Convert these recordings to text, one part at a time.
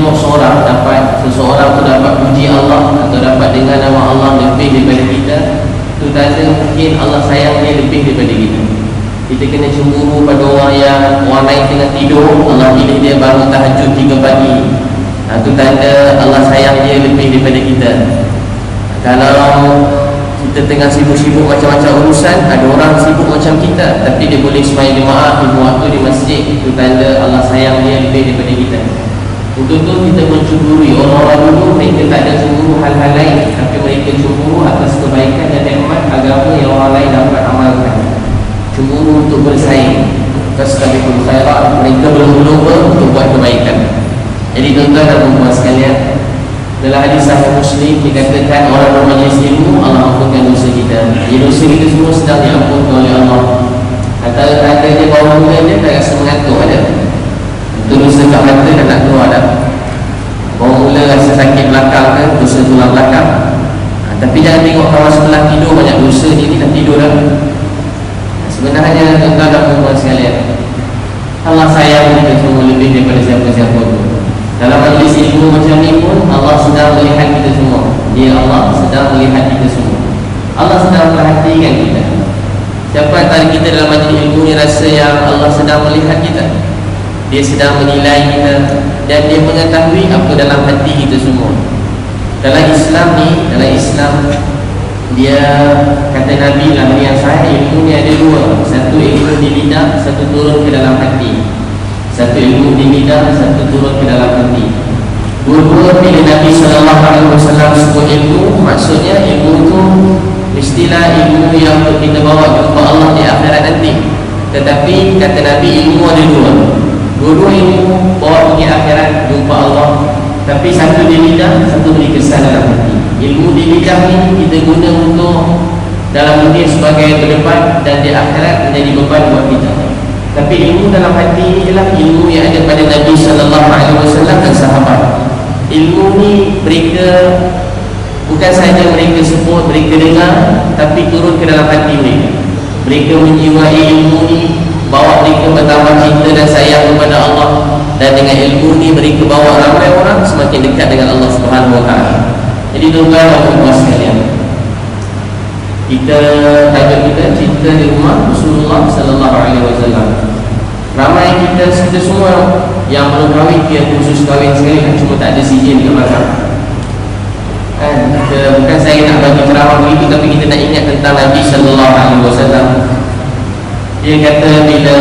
tengok seseorang tu dapat puji Allah atau dapat dengar nama Allah lebih daripada kita, tu tanda mungkin Allah sayang dia lebih daripada kita. Kita kena cemburu pada orang lain tengah tidur, Allah pilih dia bangun tahajud 3 pagi. Tu tanda Allah sayang dia lebih daripada kita. Kalau kita tengah sibuk-sibuk macam-macam urusan, ada orang sibuk macam kita tapi dia boleh sembahyang jemaah 5 waktu di masjid, itu tanda Allah sayang dia lebih daripada kita. Untuk tu kita mencemburi orang-orang dulu, mereka tak ada cemburu hal-hal lain, tapi mereka cemburu atas kebaikan dan nikmat agama yang orang lain dapat amalkan. Cemburu untuk bersaing, fastabiqul khairat, mereka berlomba untuk buat kebaikan. Jadi tuan-tuan dan puan sekalian, dalam hadis Sahih Muslim dikatakan orang bermajlis ilmu Allah ampunkan dosa kita. Jadi dosa kita semua sedang diampunkan oleh Allah. Kata dia bawa muka dia tak rasa mengantuk ada. Itu dosa kat mata dah nak keluar dah. Bawa mula rasa sakit belakang kan, dosa tulang belakang. Tapi jangan tengok kawan sebelah tidur banyak dosa, dia dah tidur dah. Sebenarnya tuan-tuan dan puan sekalian, Allah sayang kita semua lebih daripada siapa-siapa pun. Dalam majlis ilmu macam ni pun Allah sedang melihat kita semua. Allah sedang melihat kita semua. Allah sedang perhatikan kita. Siapa antara kita dalam majlis ilmu ni rasa yang Allah sedang melihat kita? Dia sedang menilai kita dan dia mengetahui apa dalam hati kita semua. Dalam Islam dia kata Nabi dalam yang sahih, ilmu ni ada 2. Satu ilmu di lidah, satu turun ke dalam hati. Satu ilmu di lidah, satu turun ke dalam hati. Dua-dua bila Nabi SAW sebut ilmu, maksudnya ilmu itu mestilah ilmu yang untuk kita bawa jumpa Allah di akhirat nanti. Tetapi kata Nabi ilmu ada 2. Dua-dua ilmu bawa pergi akhirat jumpa Allah, tapi satu di lidah, satu beri kesan dalam hati. Ilmu di lidah ni kita guna untuk dalam dunia sebagai berdebat dan di akhirat menjadi beban buat kita. Tapi ilmu dalam hati ni ialah ilmu yang ada pada Nabi SAW dan sahabat. Ilmu ni mereka bukan sahaja mereka sebut, mereka dengar, tapi turun ke dalam hati mereka. Mereka menjiwai ilmu ni, bawa mereka bertambah cinta dan sayang kepada Allah. Dan dengan ilmu ni mereka bawa ramai orang semakin dekat dengan Allah Subhanahu Wa Taala. Jadi tuan-tuan dan puan sekalian, tajuk kita cinta di rumah Rasulullah Sallallahu Alaihi Wasallam. Ramai kita semua yang belum kahwin, dia khusus kahwin sekali, cuma tak ada sijil dekat belakang. Bukan saya nak bagi ceramah begitu, tapi kita nak ingat tentang Nabi Sallallahu Alaihi Wasallam. Dia kata bila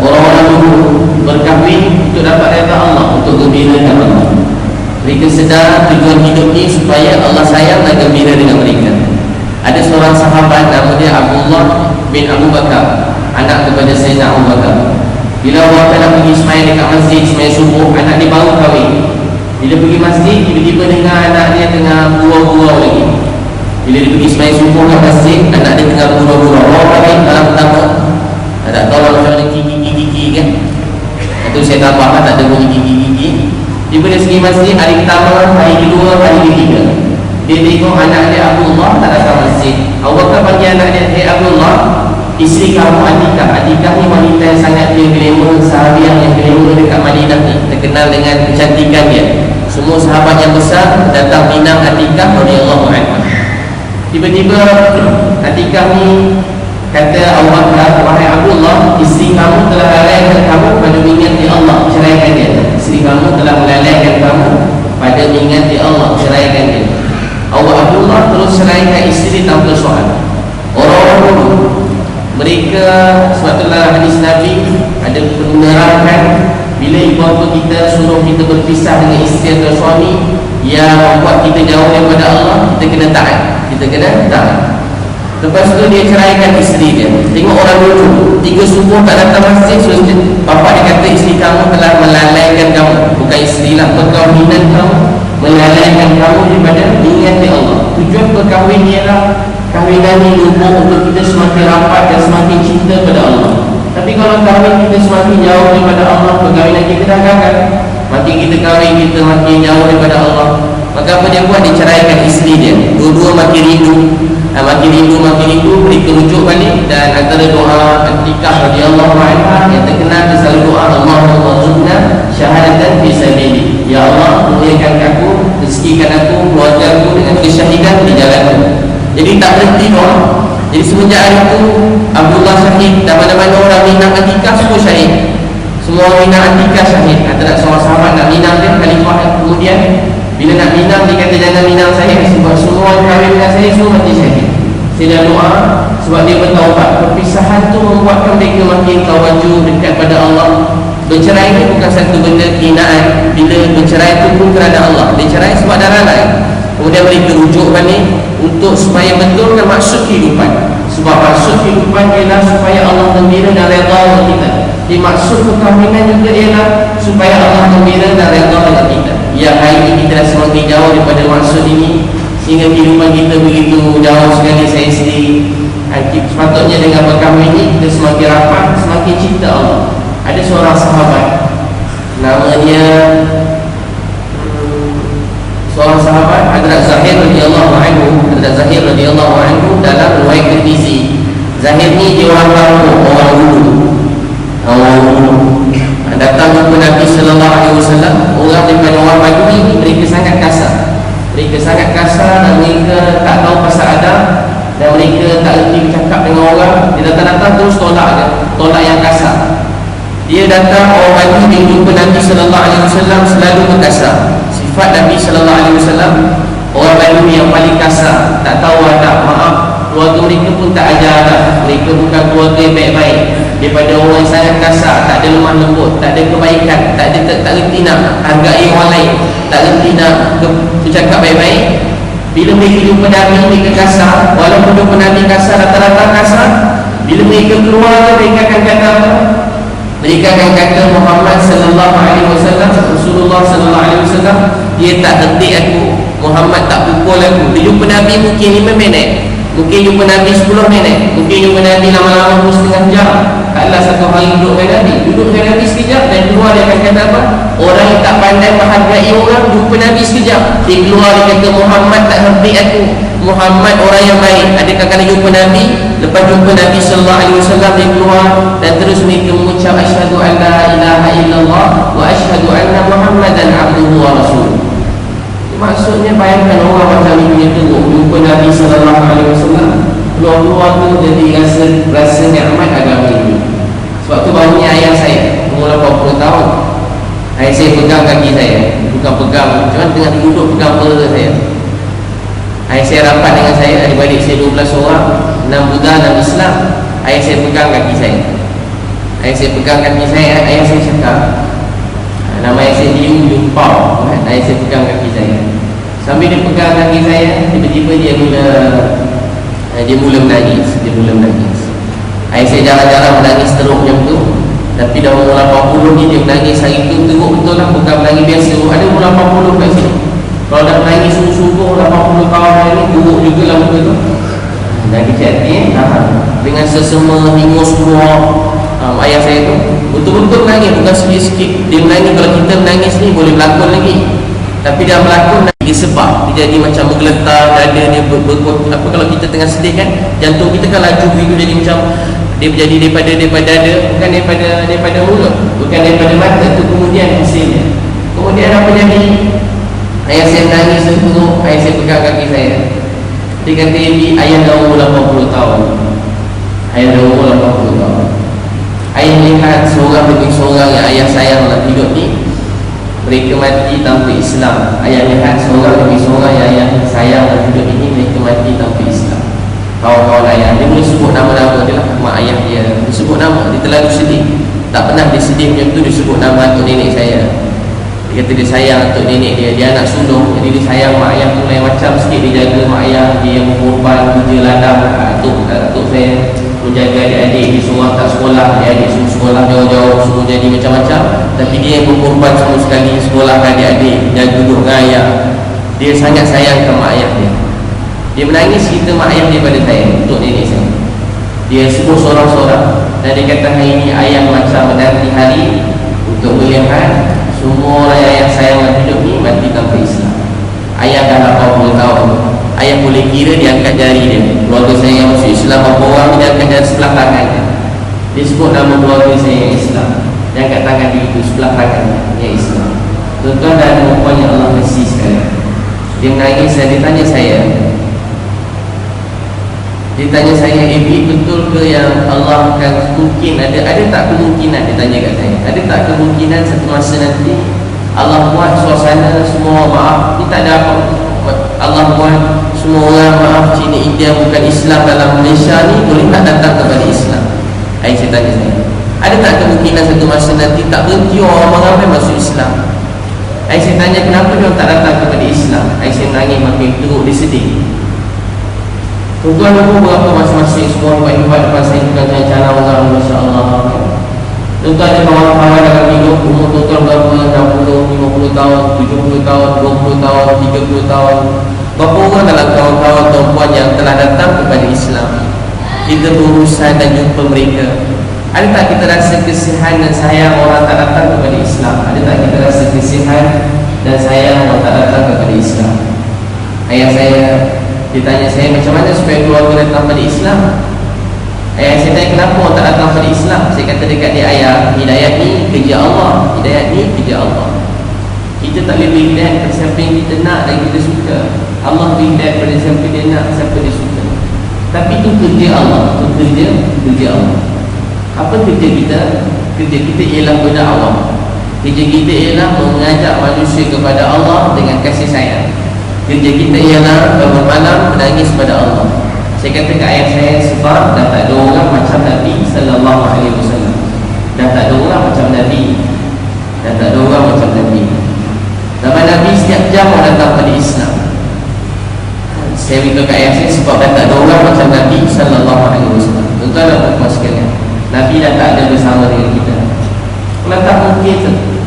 orang-orang dulu berkahwin untuk dapat redha Allah, untuk gembirakan Allah. Mereka sedar tujuan hidup ni supaya Allah sayang dan gembira dengan mereka. Ada seorang sahabat nama dia Abdullah bin Abu Bakar, anak kepada Sayyidina Abu Bakar. Bila Abu Bakar nak pergi sembahyang dekat masjid, sembahyang subuh, anak dia baru kahwin. Bila pergi masjid, tiba-tiba dengar anak dia tengah gurau-gurau lagi. Bila dia pergi sembahyang subuh kat masjid, anak dia tengah gurau-gurau. Orang kahwin dalam pertama, tak tahu macam mana gigi-gigi kan. Itu saya tambahkan tak ada bunyi gigi-gigi. Tiba dia pergi masjid hari pertama, hari kedua, hari ketiga. Dia tengok anak dia Abdullah tak datang masjid. Abu Bakar panggil anak dia, "Hey Abdullah, isteri kamu Atikah." Atikah ni wanita yang sangat dia glamour, sahabiah yang glamour dekat Madinah ni, terkenal dengan kecantikan dia. Semua sahabat yang besar datang minang Atikah radhiyallahu anha. Tiba-tiba Atikah ni kata Abu Bakar, "Wahai Abdullah, isteri kamu telah lalaikan kamu pada mengingati Allah, ceraikan dia." Isteri kamu telah melalaikan kamu pada mengingati Allah, ceraikan dia. Abdullah terus ceraikan isteri tanpa soal. Orang-orang dulu mereka, sebab tu dalam hadis Nabi ada menerangkan bila ibu bapa kita suruh kita berpisah dengan isteri atau suami yang membuat kita jauh daripada Allah, kita kena taat. Lepas tu dia ceraikan isteri dia. Tengok orang dulu 3 subuh tak datang masjid, bapa dia kata isteri kamu telah melalaikan kamu. Bukan isteri lah, perkahwinan kamu melalaikan kamu daripada mengingati Allah. Tujuan perkahwinan ialah kahwinan ni untuk kita semakin rapat dan semakin cinta pada Allah. Tapi kalau kahwin kita semakin jauh daripada Allah, perkahwinan kita dah gagal. Makin kita kahwin, kita makin jauh daripada Allah. Maka apa dia buat? Dia ceraikan isteri dia. Dua-dua makin rindu, mereka rujuk balik. Dan antara doa Atikah radhiyallahu anha yang terkenal, dia selalu doa, "Allahumma rzuqna syahadatan fi sabilik." Ya Allah, matikan aku, keluarga aku dengan kesyahidan di jalanku. Jadi tak berhenti doa. Jadi semenjak hari itu Abdullah syahid, dan mana-mana orang minang Atikah semua syahid. Semua orang minang Atikah syahid. Antara seorang sahabat nak minang dia, khalifah kemudian bila nak minang dia kata jangan minang saya, sebab semua yang kahwin dengan saya semua mati syahid. Saya dah doa sebab dia bertaubat. Perpisahan tu membuatkan mereka makin tawaju dekat pada Allah. Bercerai ni bukan satu benda hinaan. Bila bercerai tu pun kerana Allah. Dia cerai sebab dah lalai. Kemudian mereka rujuk balik untuk supaya betulkan maksud kehidupan. Sebab maksud kehidupan ialah supaya Allah gembira dan redha dengan kita. Di maksud perkahwinan juga ialah supaya Allah gembira dan redha dengan kita. Ya, hari ini kita dah semakin jauh daripada maksud ini, sehingga kehidupan kita begitu jauh sekali. Saya sendiri sepatutnya dengan perkahwinan ini kita semakin rapat, semakin cinta Allah. Ada seorang sahabat, namanya seorang sahabat Hadrat Zahir radhiyallahu anhu. Hadrat Zahir radhiyallahu anhu dalam riwayat Tirmizi, Zahir ni dia orang kampung, orang dulu. Datang jumpa Nabi sallallahu alaihi wasallam. Orang daripada orang Badui ni mereka sangat kasar. Mereka sangat kasar dan mereka tak tahu pasal adab, dan mereka tak reti bercakap dengan orang. Dia datang-datang terus tolak yang kasar. Dia datang orang Badui, dia jumpa Nabi sallallahu alaihi wasallam selalu berkasar. Sifat Nabi sallallahu alaihi wasallam, orang Badui yang paling kasar, tak tahu adab. Maaf, keluarga mereka pun tak ajar adab. Mereka bukan keluarga yang baik-baik. Daripada orang yang sangat kasar, tak ada lemah lembut, tak ada kebaikan, tak reti nak hargai orang lain, tak reti nak bercakap baik-baik. Bila mereka jumpa Nabi, mereka kasar. Walaupun jumpa Nabi kasar, rata-rata kasar. Bila mereka keluar, mereka akan kata apa? Mereka akan kata Muhammad sallallahu alaihi wasallam, Rasulullah sallallahu alaihi wasallam, dia tak detik aku, Muhammad tak pukul aku. Dia jumpa Nabi mungkin 5 minit, mungkin jumpa Nabi 10 minit, mungkin jumpa Nabi lama-lama pun setengah jam. Taklah satu hari duduk dengan Nabi. Duduk dengan Nabi sekejap dan keluar, dia akan kata apa? Orang yang tak pandai menghargai orang, jumpa Nabi sekejap, dia keluar, dia kata Muhammad tak hargai aku, Muhammad orang yang baik. Adakah kena jumpa Nabi, lepas jumpa Nabi sallallahu alaihi wasallam, dia keluar dan terus mereka mengucap asyhadu an la ilaha illallah wa asyhadu anna Muhammadan abduhu wa rasuluh. Maksudnya bayangkan orang macam ni punya teruk, jumpa Nabi sallallahu alaihi wasallam, keluar-keluar tu jadi rasa nikmat agama ini. Sebab tu barunya ayah saya umur 80 tahun, ayah saya pegang kaki saya, bukan pegang, cuma tengah duduk pegang perut saya. Ayah saya rapat dengan saya, adik-adik saya 12 orang, 6 Buddha, 6 Islam. Ayah saya pegang kaki saya. Ayah saya pegang kaki saya, ayah saya cakap, nama ayah saya Liu Pao. Ayah saya pegang kaki saya. Sambil dia pegang kaki saya, tiba-tiba dia mula menangis. Ayah saya jarang-jarang menangis teruk macam tu, tapi dah umur 80 ni dia menangis hari tu teruk betul lah, bukan menangis biasa. Ada umur 80 kat sini, kalau dah menangis sungguh-sungguh 80 tahun hari ni, buruk juga lah muka tu. Menangis hati dengan sesama hingus semua. Ayah saya tu betul-betul menangis, bukan sikit-sikit. Dia menangis, kalau kita menangis ni boleh berlakon lagi, tapi dia berlakon lagi sebab dia jadi macam menggeletar dada dia apa, kalau kita tengah sedih kan, jantung kita kan laju begitu, jadi macam dia jadi daripada dada, bukan daripada mulut, bukan daripada mata tu. Kemudian hasilnya, kemudian apa jadi? Ayah saya menangis terus, ayah saya pegang kaki saya. Dia kata, ayah dah umur 80 tahun. Ayah dah umur 80 tahun. Ayah lihat seorang demi seorang yang ayah sayang dalam hidup ni, mereka mati tanpa Islam. Ayah lihat seorang demi seorang yang ayah sayang dalam hidup ini, mereka mati tanpa Islam. Kawan-kawan ayah, dia boleh sebut nama-nama dia lah, mak ayah dia sebut nama, dia terlalu sedih. Tak pernah dia sedih macam tu, dia sebut nama atuk nenek saya. Dia kata dia sayang atuk nenek dia, dia anak sulung, jadi dia sayang mak ayah tu lain macam sikit. Dia jaga mak ayah, dia mengorban kerja ladang atuk saya, menjaga adik-adik dia semua tak sekolah, adik-adik semua sekolah jauh-jauh, semua jadi macam-macam, tapi dia yang berkorban semua sekali sekolah adik-adik, jaga duduk dengan ayah. Dia sangat sayangkan mak ayah dia. Dia menangis cerita mak ayah daripada saya untuk nenek saya. Dia sebut seorang-seorang, dan dia kata hari ini ayah macam menanti hari untuk melihat semua orang yang sayang dalam hidup ni mati tanpa Islam. Ayah dah 80 tahun. Ayah boleh kira, dia angkat jari dia. Keluarga saya yang masuk Islam berapa orang, dia angkat jari sebelah tangan dia. Dia sebut nama keluarga saya yang Islam, dia angkat tangan dia itu sebelah tangan dia yang Islam. Tuan-tuan dan puan yang Allah kasih sekalian, Dia menangis dan ditanya saya, betul ke yang Allah akan mungkin ada tak kemungkinan, dia tanya kat saya, ada tak kemungkinan satu masa nanti Allah buat suasana semua maaf, ni tak ada apa, Allah buat semua orang maaf Cina, India bukan Islam dalam Malaysia ni boleh tak datang kepada Islam? Saya tanya saya, ada tak kemungkinan satu masa nanti tak berhenti orang ramai masuk Islam? Saya tanya kenapa dia tak datang kepada Islam? Saya nangis makin teruk, dia sedih. Tuan-tuan aku berapa masing-masing semua hebat-hebat depan saya, bukan saya cara orang, Masya Allah. Tuan-tuan ada kawan-kawan dalam hidup, umur tuan-tuan berapa, 60, 50 tahun, 70 tahun, 20 tahun, 30 tahun. Berapa orang dalam kawan-kawan tuan-tuan yang telah datang kepada Islam? Kita berurusan dan jumpa mereka. Ada tak kita rasa kesihan dan sayang orang tak datang kepada Islam? Ada tak kita rasa kesihan dan sayang orang tak datang kepada Islam? Ayah saya ditanya saya, macam mana supaya keluarga datang pada Islam? Ayah saya tanya, kenapa orang tak datang pada Islam? Saya kata dekat dia, ayah, hidayat ni kerja Allah. Hidayat ni kerja Allah. Kita tak boleh beri hidayat kepada siapa yang kita nak dan kita suka. Allah beri hidayat kepada siapa dia nak, siapa dia suka. Tapi itu kerja Allah. Itu kerja Allah. Apa kerja kita? Kerja kita ialah berdakwah. Kerja kita ialah mengajak manusia kepada Allah dengan kasih sayang. Kerja kita ialah bangun malam menangis kepada Allah. Saya kata ke ayah saya, sebab dah tak ada orang macam Nabi sallallahu alaihi wasallam. Dah tak ada orang macam Nabi. Dah tak ada orang macam Nabi. Zaman Nabi setiap jam orang datang pada Islam. Saya beritahu ke ayah saya, sebab dah tak ada orang macam Nabi sallallahu alaihi wasallam. Tuan-tuan dan puan-puan sekalian, Nabi dah tak ada bersama dengan kita. Kalau tak mungkin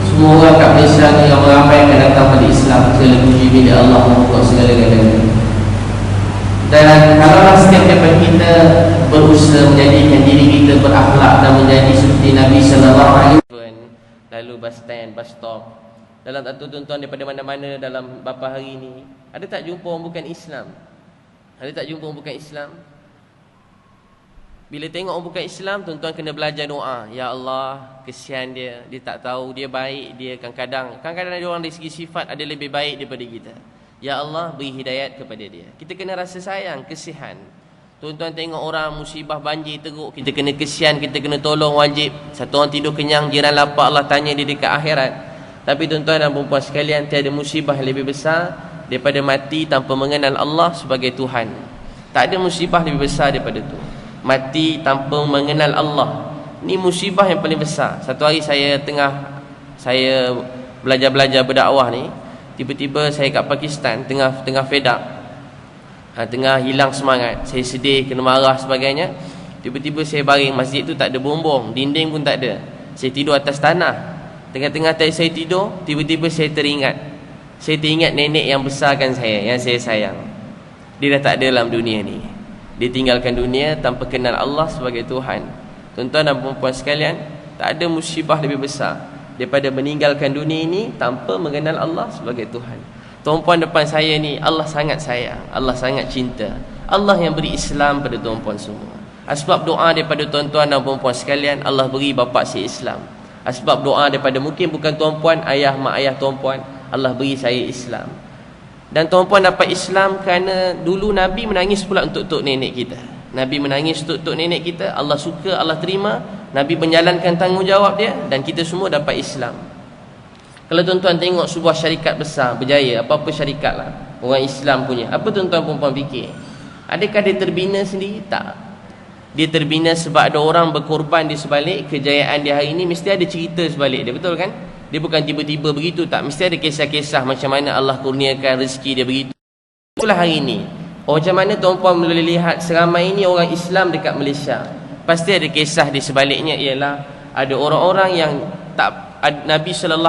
semua orang kat Malaysia ni yang ramai akan datang pada Islam. Segala puji milik Allah membuka segala-galanya. Dan kalau setiap daripada kita berusaha menjadikan diri kita berakhlak dan menjadi seperti Nabi sallallahu alaihi wasallam, lalu bus stand, bus stop, dalam satu tuan-tuan daripada mana-mana dalam beberapa hari ni, ada tak jumpa orang bukan Islam? Ada tak jumpa orang bukan Islam? Bila tengok orang bukan Islam, tuan-tuan kena belajar doa. Ya Allah, kesian dia, dia tak tahu, dia baik, dia kadang-kadang ada orang dari segi sifat ada lebih baik daripada kita. Ya Allah, beri hidayat kepada dia. Kita kena rasa sayang, kesihan. Tuan-tuan tengok orang musibah banjir teruk, kita kena kesian, kita kena tolong, wajib. Satu orang tidur kenyang, jiran lapar, Allah tanya dia dekat akhirat. Tapi tuan-tuan dan puan-puan sekalian, tiada musibah lebih besar daripada mati tanpa mengenal Allah sebagai Tuhan. Tak ada musibah lebih besar daripada tu. Mati tanpa mengenal Allah. Ni musibah yang paling besar. Satu hari saya belajar-belajar berdakwah ni, tiba-tiba saya kat Pakistan, tengah fed up, tengah hilang semangat, saya sedih, kena marah sebagainya. Tiba-tiba saya baring, masjid tu tak ada bumbung, dinding pun tak ada. Saya tidur atas tanah. Tengah-tengah saya tidur, tiba-tiba saya teringat nenek yang besarkan saya, yang saya sayang. Dia dah tak ada dalam dunia ni. Dia tinggalkan dunia tanpa kenal Allah sebagai Tuhan. Tuan-tuan dan puan-puan sekalian, tak ada musibah lebih besar daripada meninggalkan dunia ini tanpa mengenal Allah sebagai Tuhan. Tuan-puan depan saya ni, Allah sangat sayang, Allah sangat cinta. Allah yang beri Islam pada tuan-puan semua. Asbab doa daripada tuan-tuan dan puan-puan sekalian, Allah beri bapa saya Islam. Asbab doa daripada mungkin bukan tuan-puan, ayah, mak ayah tuan-puan, Allah beri saya Islam. Dan tuan-puan dapat Islam kerana dulu Nabi menangis pula untuk nenek kita. Nabi menangis untuk nenek kita. Allah suka, Allah terima. Nabi menjalankan tanggungjawab dia, dan kita semua dapat Islam. Kalau tuan-tuan tengok sebuah syarikat besar berjaya, apa-apa syarikat lah, orang Islam punya, apa tuan-tuan perempuan fikir? Adakah dia terbina sendiri? Tak. Dia terbina sebab ada orang berkorban di sebalik kejayaan dia hari ini. Mesti ada cerita sebalik dia, betul kan? Dia bukan tiba-tiba begitu, tak. Mesti ada kisah-kisah macam mana Allah kurniakan rezeki dia begitu. Itulah hari ini. Macam mana tuan-puan boleh lihat seramai ini orang Islam dekat Malaysia. Pasti ada kisah di sebaliknya, ialah ada orang-orang yang tak, Nabi SAW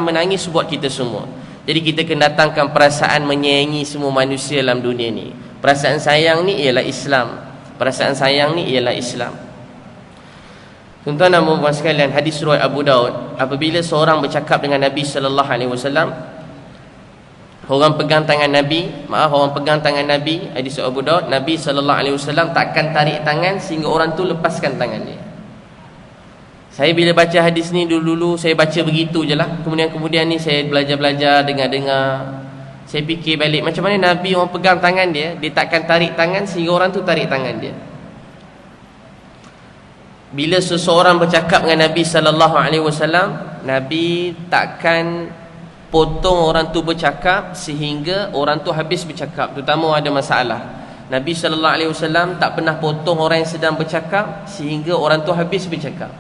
menangis buat kita semua. Jadi kita kena datangkan perasaan menyayangi semua manusia dalam dunia ni. Perasaan sayang ni ialah Islam. Perasaan sayang ni ialah Islam. Tuan-tuan dan puan-puan sekalian, hadis riwayat Abu Daud, apabila seorang bercakap dengan Nabi SAW, orang pegang tangan Nabi, hadis Abu Daud, Nabi SAW takkan tarik tangan sehingga orang tu lepaskan tangan dia. Saya bila baca hadis ni dulu-dulu saya baca begitu je lah. Kemudian ni saya belajar-belajar, dengar-dengar. Saya fikir balik, macam mana Nabi orang pegang tangan dia, dia takkan tarik tangan sehingga orang tu tarik tangan dia. Bila seseorang bercakap dengan Nabi sallallahu alaihi wasallam, Nabi takkan potong orang tu bercakap sehingga orang tu habis bercakap, terutama ada masalah. Nabi sallallahu alaihi wasallam tak pernah potong orang yang sedang bercakap sehingga orang tu habis bercakap.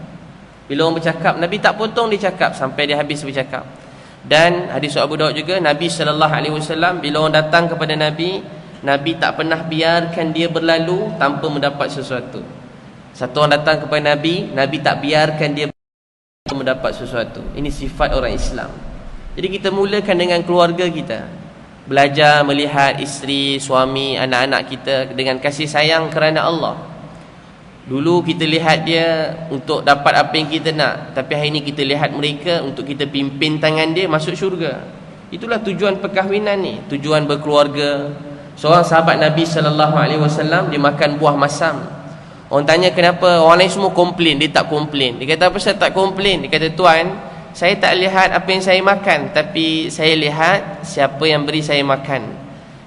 Bila orang bercakap, Nabi tak potong dia cakap sampai dia habis bercakap. Dan hadis Abu Daud juga, Nabi sallallahu alaihi wasallam bila orang datang kepada Nabi, Nabi tak pernah biarkan dia berlalu tanpa mendapat sesuatu. Satu orang datang kepada Nabi, Nabi tak biarkan dia mendapat sesuatu. Ini sifat orang Islam. Jadi kita mulakan dengan keluarga kita. Belajar melihat isteri, suami, anak-anak kita dengan kasih sayang kerana Allah. Dulu kita lihat dia untuk dapat apa yang kita nak, tapi hari ini kita lihat mereka untuk kita pimpin tangan dia masuk syurga. Itulah tujuan perkahwinan ni, tujuan berkeluarga. Seorang sahabat Nabi sallallahu alaihi wasallam dia makan buah masam. Orang tanya kenapa, orang lain semua komplain, dia tak komplain. Dia kata apa saya tak komplain? Dia kata, tuan, saya tak lihat apa yang saya makan, tapi saya lihat siapa yang beri saya makan.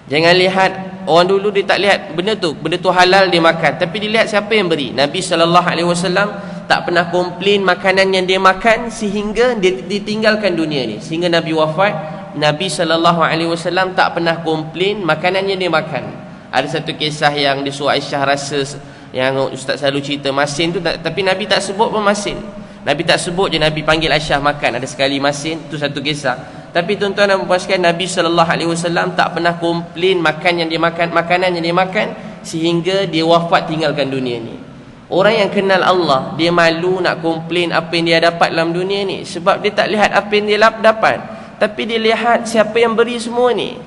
Jangan lihat, orang dulu dia tak lihat benda tu halal dia makan, tapi dia lihat siapa yang beri. Nabi sallallahu alaihi wasallam tak pernah komplain makanan yang dia makan sehingga dia ditinggalkan dunia ni. Sehingga Nabi wafat, Nabi sallallahu alaihi wasallam tak pernah komplain makanan yang dia makan. Ada satu kisah yang disuruh Aisyah rasa, yang Ustaz selalu cerita masin tu, tapi Nabi tak sebut pun masin. Nabi tak sebut je, Nabi panggil Aisyah makan. Ada sekali masin, tu satu kisah. Tapi tuan-tuan dan puan sekalian, Nabi sallallahu alaihi wasallam tak pernah komplain makan yang dia makan, makanan yang dia makan sehingga dia wafat tinggalkan dunia ni. Orang yang kenal Allah, dia malu nak komplain apa yang dia dapat dalam dunia ni, sebab dia tak lihat apa yang dia dapat, tapi dia lihat siapa yang beri semua ni.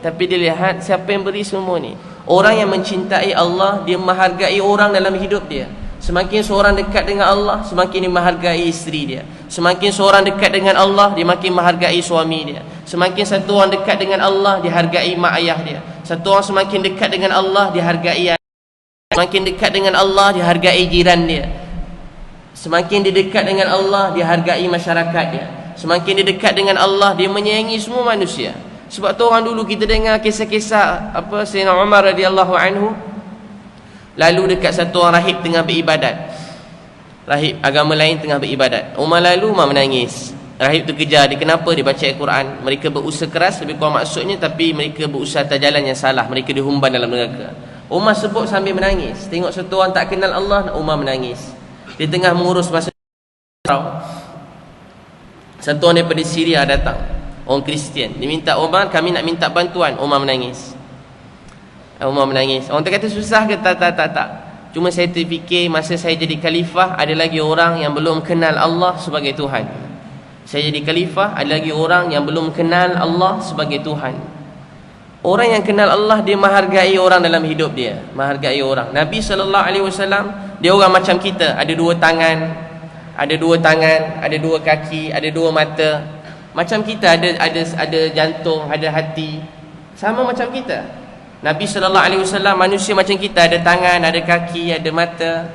Orang yang mencintai Allah, dia menghargai orang dalam hidup dia. Semakin seorang dekat dengan Allah, semakin dia menghargai isteri dia. Semakin seorang dekat dengan Allah, dia makin menghargai suami dia. Semakin satu orang dekat dengan Allah, dia hargai mak ayah dia. Satu orang semakin dekat dengan Allah, dia hargai. Semakin dekat dengan Allah, dia hargai jiran dia. Semakin dia dekat dengan Allah, dia hargai masyarakat dia. Semakin dia dekat dengan Allah, dia menyayangi semua manusia. Sebab tu orang dulu kita dengar kisah-kisah apa Sayyidina Umar radhiyallahu anhu lalu dekat satu orang rahib tengah beribadat. Rahib agama lain tengah beribadat. Umar lalu, Umar menangis. Rahib tu kejar dia, kenapa? Dia baca Al-Quran. Mereka berusaha keras, lebih kurang maksudnya, tapi mereka berusaha atas jalan yang salah. Mereka dihumban dalam neraka. Umar sebut sambil menangis. Tengok satu orang tak kenal Allah, Umar menangis. Dia tengah mengurus masa satu orang daripada Syria datang, orang Kristian. Dia minta Umar, kami nak minta bantuan. Umar menangis. Orang kata susah ke? Tak. Cuma saya terfikir masa saya jadi khalifah, ada lagi orang yang belum kenal Allah sebagai Tuhan. Saya jadi khalifah, ada lagi orang yang belum kenal Allah sebagai Tuhan. Orang yang kenal Allah, dia menghargai orang dalam hidup dia, menghargai orang. Nabi SAW, dia orang macam kita, ada dua tangan, ada dua kaki, ada dua mata. Macam kita, ada jantung, ada hati, sama macam kita. Nabi SAW manusia macam kita, ada tangan, ada kaki, ada mata,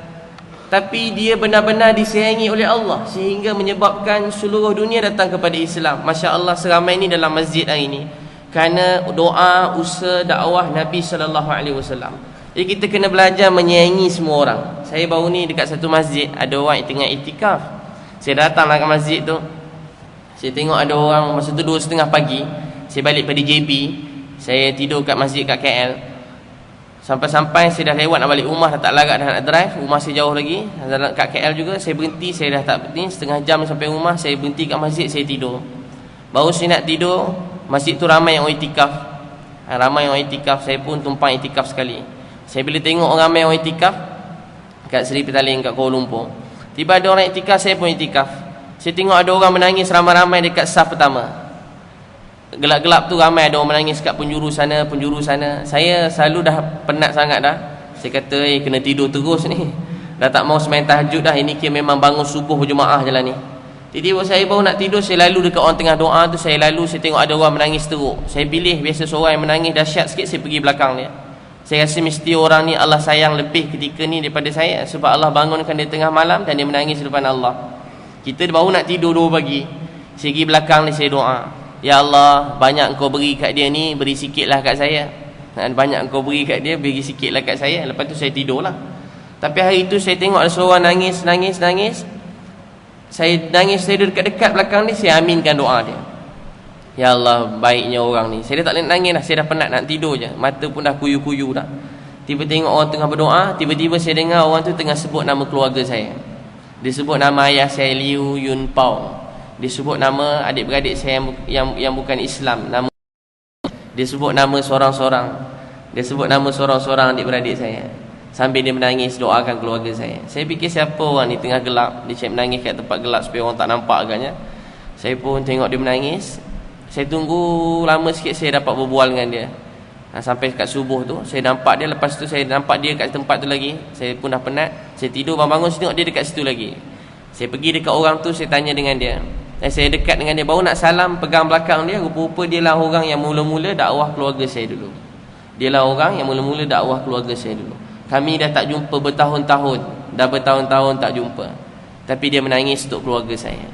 tapi dia benar-benar disayangi oleh Allah sehingga menyebabkan seluruh dunia datang kepada Islam. Masya Allah, seramai ini dalam masjid hari ini kerana doa, usaha, dakwah Nabi SAW. Jadi kita kena belajar menyayangi semua orang. Saya baru ni dekat satu masjid, ada orang yang tengah iktikaf. Saya datanglah ke masjid tu, saya tengok ada orang, masa tu 2:30 pagi. Saya balik pada JB, saya tidur kat masjid kat KL. Sampai-sampai saya dah lewat nak balik rumah, dah tak larat dah nak drive. Rumah saya jauh lagi, kat KL juga. Saya berhenti, saya dah tak berhenti, setengah jam sampai rumah. Saya berhenti kat masjid, saya tidur. Baru saya nak tidur, masjid tu ramai yang iktikaf. Ramai yang iktikaf, saya pun tumpang iktikaf sekali. Saya bila tengok orang ramai yang iktikaf kat Seri Petaling kat Kuala Lumpur, tiba ada orang iktikaf, saya pun iktikaf. Saya tengok ada orang menangis ramai-ramai dekat saf pertama. Gelap-gelap tu ramai ada orang menangis kat penjuru sana. Saya selalu dah penat sangat dah. Saya kata kena tidur terus ni. Dah tak mau semain tahajud dah. Ini kira memang bangun subuh berjemaah je lah ni. Jadi saya baru nak tidur, saya lalu dekat orang tengah doa tu. Saya tengok ada orang menangis teruk. Saya pilih biasa seorang yang menangis dahsyat sikit, saya pergi belakang dia. Saya rasa mesti orang ni Allah sayang lebih ketika ni daripada saya, sebab Allah bangunkan dia tengah malam dan dia menangis di depan Allah. Kita baru nak tidur 2 pagi, saya pergi belakang ni, saya doa. Ya Allah, banyak engkau beri kat dia ni, beri sikitlah kat saya. Banyak engkau beri kat dia, beri sikitlah kat saya. Lepas tu saya tidurlah. Tapi hari tu saya tengok ada seorang nangis. Saya nangis, saya duduk dekat belakang ni, saya aminkan doa dia. Ya Allah, baiknya orang ni. Saya dah tak boleh nangis dah, saya dah penat nak tidur je. Mata pun dah kuyu-kuyu dah. Tiba tengok orang tengah berdoa, tiba-tiba saya dengar orang tu tengah sebut nama keluarga saya. Dia sebut nama ayah saya, Liu Yun Pao. Dia sebut nama adik-beradik saya yang bukan Islam, nama. Dia sebut nama seorang-seorang. Dia sebut nama seorang-seorang adik-beradik saya. Sambil dia menangis doakan keluarga saya. Saya fikir siapa orang ni tengah gelap. Dia cek menangis kat tempat gelap supaya orang tak nampak agaknya. Saya pun tengok dia menangis. Saya tunggu lama sikit, saya dapat berbual dengan dia. Sampai kat subuh tu saya nampak dia. Lepas tu saya nampak dia kat tempat tu lagi. Saya pun dah penat. Saya tidur, bangun saya tengok dia dekat situ lagi. Saya pergi dekat orang tu, saya tanya dengan dia. Saya dekat dengan dia, baru nak salam, pegang belakang dia. Rupa-rupa dia lah orang yang mula-mula dakwah keluarga saya dulu. Dia lah orang yang mula-mula dakwah keluarga saya dulu. Kami dah tak jumpa bertahun-tahun. Dah bertahun-tahun tak jumpa. Tapi dia menangis untuk keluarga saya.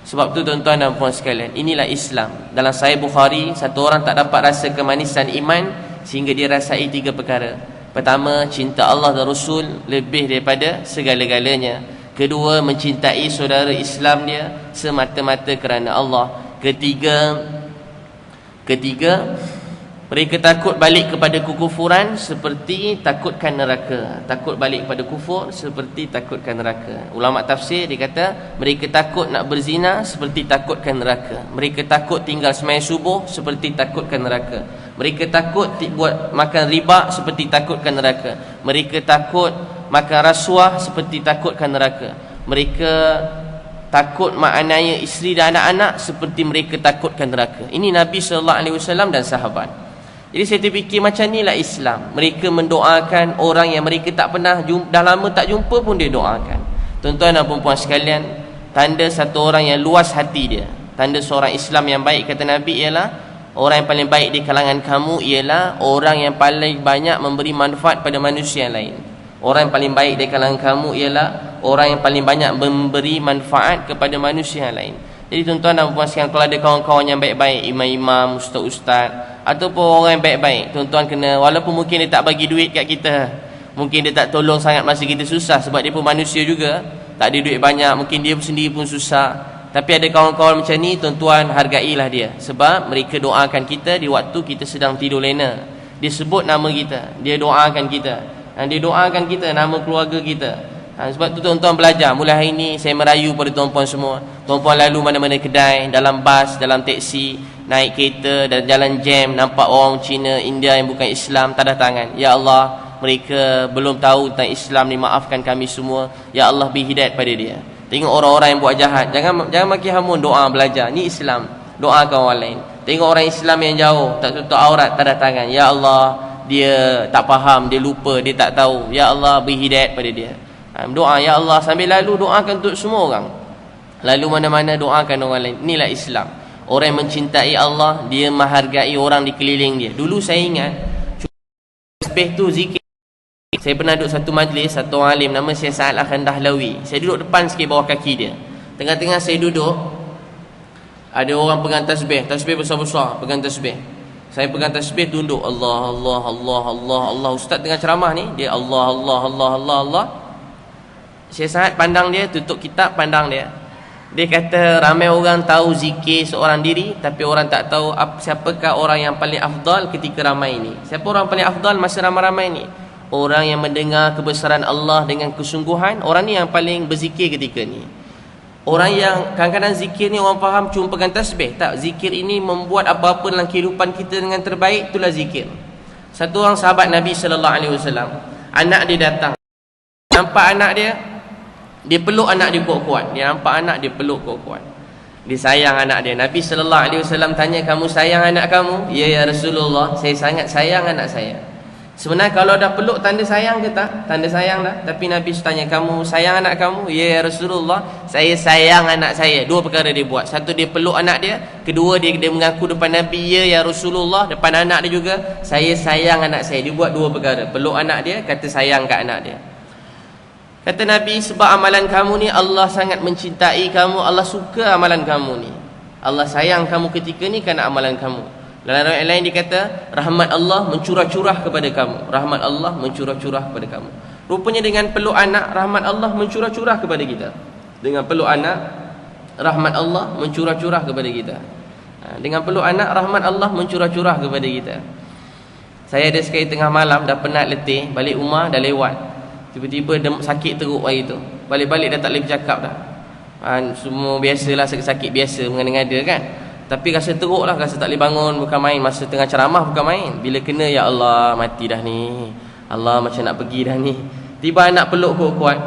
Sebab tu tuan-tuan dan puan sekalian, inilah Islam. Dalam Sahih Bukhari, satu orang tak dapat rasa kemanisan iman sehingga dia rasai 3 perkara. Pertama, cinta Allah dan Rasul lebih daripada segala-galanya. Kedua, mencintai saudara Islam dia semata-mata kerana Allah. Ketiga, mereka takut balik kepada kekufuran seperti takutkan neraka. Takut balik kepada kufur seperti takutkan neraka. Ulama tafsir dia kata, mereka takut nak berzina seperti takutkan neraka. Mereka takut tinggal sembahyang subuh seperti takutkan neraka. Mereka takut buat makan riba seperti takutkan neraka. Mereka takut makan rasuah seperti takutkan neraka. Mereka takut menganiaya isteri dan anak-anak seperti mereka takutkan neraka. Ini Nabi SAW dan sahabat. Jadi saya terfikir macam inilah Islam. Mereka mendoakan orang yang mereka tak pernah dah lama tak jumpa pun dia doakan. Tuan-tuan dan puan-puan sekalian, tanda satu orang yang luas hati dia, tanda seorang Islam yang baik kata Nabi ialah orang yang paling baik di kalangan kamu ialah orang yang paling banyak memberi manfaat pada manusia yang lain. Orang yang paling baik di kalangan kamu ialah orang yang paling banyak memberi manfaat kepada manusia yang lain. Jadi tuan-tuan dan puan sekalian, kalau ada kawan-kawan yang baik-baik, imam-imam, ustaz-ustaz, ataupun orang yang baik-baik, tuan-tuan kena, walaupun mungkin dia tak bagi duit kat kita, mungkin dia tak tolong sangat masa kita susah, sebab dia pun manusia juga, tak ada duit banyak, mungkin dia sendiri pun susah. Tapi ada kawan-kawan macam ni, tuan-tuan hargailah dia, sebab mereka doakan kita di waktu kita sedang tidur lena. Dia sebut nama kita, dia doakan kita, dia doakan kita, nama keluarga kita. Sebab tu tuan-tuan belajar. Mulai hari ni saya merayu pada tuan-puan semua. Tuan-puan lalu mana-mana kedai, dalam bas, dalam teksi, naik kereta dan jalan jam, nampak orang Cina, India yang bukan Islam, tanda tangan. Ya Allah, mereka belum tahu tentang Islam ni, maafkan kami semua. Ya Allah, beri hidayat pada dia. Tengok orang-orang yang buat jahat, jangan maki hamun, doa belajar. Ni Islam, doakan orang lain. Tengok orang Islam yang jauh, tak tutup aurat, tanda tangan. Ya Allah, dia tak faham, dia lupa, dia tak tahu. Ya Allah, beri hidayat pada dia. Doa, ya Allah, sambil lalu doakan untuk semua orang. Lalu mana-mana doakan orang lain. Inilah Islam. Orang yang mencintai Allah, dia menghargai orang di keliling dia. Dulu saya ingat tasbih tu zikir. Saya pernah duduk satu majlis, satu orang alim nama Syekh Sa'ad Al-Khan Dahlawi. Saya duduk depan sikit bawah kaki dia. Tengah-tengah saya duduk, ada orang pegang tasbih besar-besar, pegang tasbih. Saya pegang tasbih, tunduk, Allah, Allah, Allah, Allah, Allah. Ustaz tengah ceramah ni, dia Allah, Allah, Allah, Allah, Allah. Syekh Sa'ad pandang dia, tutup kitab, pandang dia. Dia kata, ramai orang tahu zikir seorang diri, tapi orang tak tahu siapakah orang yang paling afdal ketika ramai ini. Siapa orang paling afdal masa ramai-ramai ini? Orang yang mendengar kebesaran Allah dengan kesungguhan. Orang ni yang paling berzikir ketika ni. Orang yang kadang-kadang zikir ni orang faham cuma pegang tasbih. Tak, zikir ini membuat apa-apa dalam kehidupan kita dengan terbaik, itulah zikir. Satu orang sahabat Nabi SAW, anak dia datang, nampak anak dia, dia peluk anak dia kuat-kuat. Dia nampak anak dia peluk kuat-kuat. Dia sayang anak dia. Nabi SAW tanya, kamu sayang anak kamu? Ya Rasulullah, saya sangat sayang anak saya. Sebenarnya kalau dah peluk tanda sayang ke tak? Tanda sayang dah. Tapi Nabi tanya, kamu sayang anak kamu? Ya Rasulullah, saya sayang anak saya. Dua perkara dia buat. Satu, dia peluk anak dia. Kedua, dia mengaku depan Nabi, ya Rasulullah, depan anak dia juga, saya sayang anak saya. Dia buat dua perkara. Peluk anak dia, kata sayang kat anak dia. Kata Nabi, sebab amalan kamu ni Allah sangat mencintai kamu, Allah suka amalan kamu ni. Allah sayang kamu ketika ni kerana amalan kamu. Dalam ayat lain dia kata rahmat Allah mencurah-curah kepada kamu. Rahmat Allah mencurah-curah kepada kamu. Rupanya dengan peluk anak, rahmat Allah mencurah-curah kepada kita. Dengan peluk anak, rahmat Allah mencurah-curah kepada kita. Dengan peluk anak, rahmat Allah mencurah-curah kepada kita. Saya ada sekali tengah malam dah penat letih, balik rumah dah lewat. Tiba-tiba sakit teruk hari tu. Balik-balik dah tak boleh bercakap dah. Semua biasalah, sakit biasa mengada-ngada kan. Tapi rasa teruk lah, rasa tak boleh bangun, bukan main. Masa tengah ceramah bukan main. Bila kena, ya Allah mati dah ni, Allah macam nak pergi dah ni. Tiba anak peluk kuat-kuat.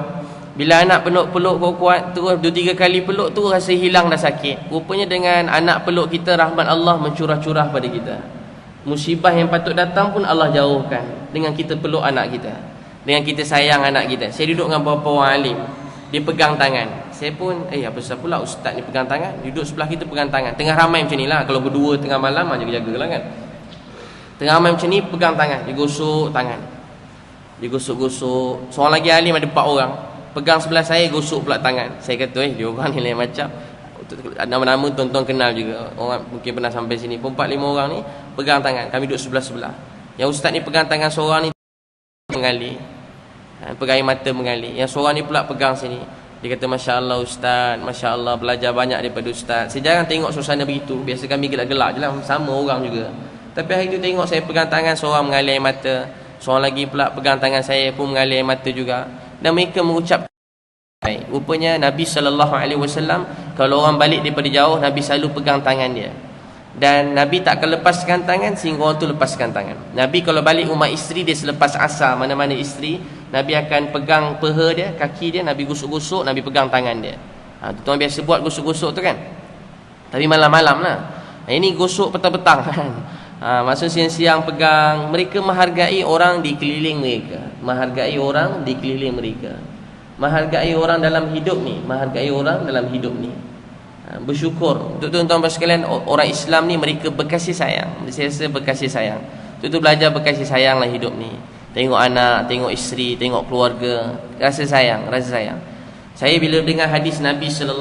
Bila anak peluk kuat-kuat, terus 2-3 kali peluk tu rasa hilang dah sakit. Rupanya dengan anak peluk kita, rahmat Allah mencurah-curah pada kita. Musibah yang patut datang pun Allah jauhkan dengan kita peluk anak kita, dengan kita sayang anak kita. Saya duduk dengan beberapa orang alim, dia pegang tangan. Saya pun apa sebab pula ustaz ni pegang tangan. Duduk sebelah kita pegang tangan. Tengah ramai macam ni lah. Kalau berdua tengah malam jaga-jaga lah kan. Tengah ramai macam ni pegang tangan, digosok tangan, digosok-gosok. Seorang lagi alim ada 4 orang, pegang sebelah saya, gosok pula tangan. Saya kata dia orang ni lain macam. Nama-nama tuan-tuan kenal juga, orang mungkin pernah sampai sini. 4-5 orang ni pegang tangan, kami duduk sebelah-sebelah. Yang ustaz ni pegang tangan seorang ni mengalir, pegang air mata mengalir. Yang seorang ni pula pegang sini. Dia kata Masya Allah ustaz, Masya Allah, belajar banyak daripada ustaz. Saya jarang tengok suasana begitu. Biasa kami gelak-gelak je lah, sama orang juga. Tapi hari tu tengok saya pegang tangan seorang mengalir air mata, seorang lagi pula pegang tangan saya pun mengalir air mata juga. Dan mereka mengucap rupanya Nabi SAW kalau orang balik daripada jauh, Nabi selalu pegang tangan dia. Dan Nabi tak akan lepaskan tangan sehingga orang tu lepaskan tangan. Nabi kalau balik rumah isteri dia, selepas asar mana-mana isteri, Nabi akan pegang peha dia, kaki dia, Nabi gosok-gosok, Nabi pegang tangan dia. Tuan biasa buat gosok-gosok tu kan. Tapi malam-malam lah. Ini gosok petang-petang kan. Masa siang-siang pegang. Mereka menghargai orang di keliling mereka. Menghargai orang di keliling mereka. Menghargai orang dalam hidup ni. Menghargai orang dalam hidup ni. Bersyukur. Untuk tuan-tuan sekalian, orang Islam ni mereka berkasih sayang. Saya rasa berkasih sayang. Itu belajar berkasih sayang lah hidup ni. Tengok anak, tengok isteri, tengok keluarga, rasa sayang, rasa sayang. Saya bila dengar hadis Nabi SAW,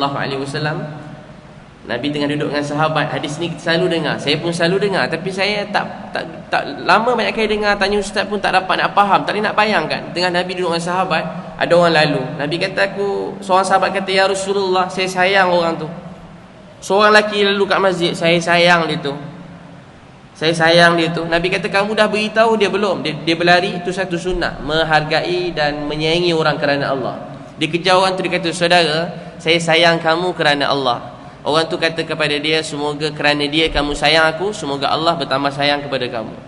Nabi tengah duduk dengan sahabat, hadis ni selalu dengar. Saya pun selalu dengar, tapi saya tak lama banyak kali dengar, tanya ustaz pun tak dapat nak faham, tak boleh nak bayangkan. Tengah Nabi duduk dengan sahabat, ada orang lalu. Nabi kata seorang sahabat kata, ya Rasulullah, saya sayang orang tu. Seorang lelaki lalu kat masjid, saya sayang dia tu. Saya sayang dia tu. Nabi kata, kamu dah beritahu dia belum? Dia berlari, itu satu sunnah. Menghargai dan menyayangi orang kerana Allah. Dia kejar orang tu, dia kata, saudara, saya sayang kamu kerana Allah. Orang tu kata kepada dia, semoga kerana dia kamu sayang aku, semoga Allah bertambah sayang kepada kamu.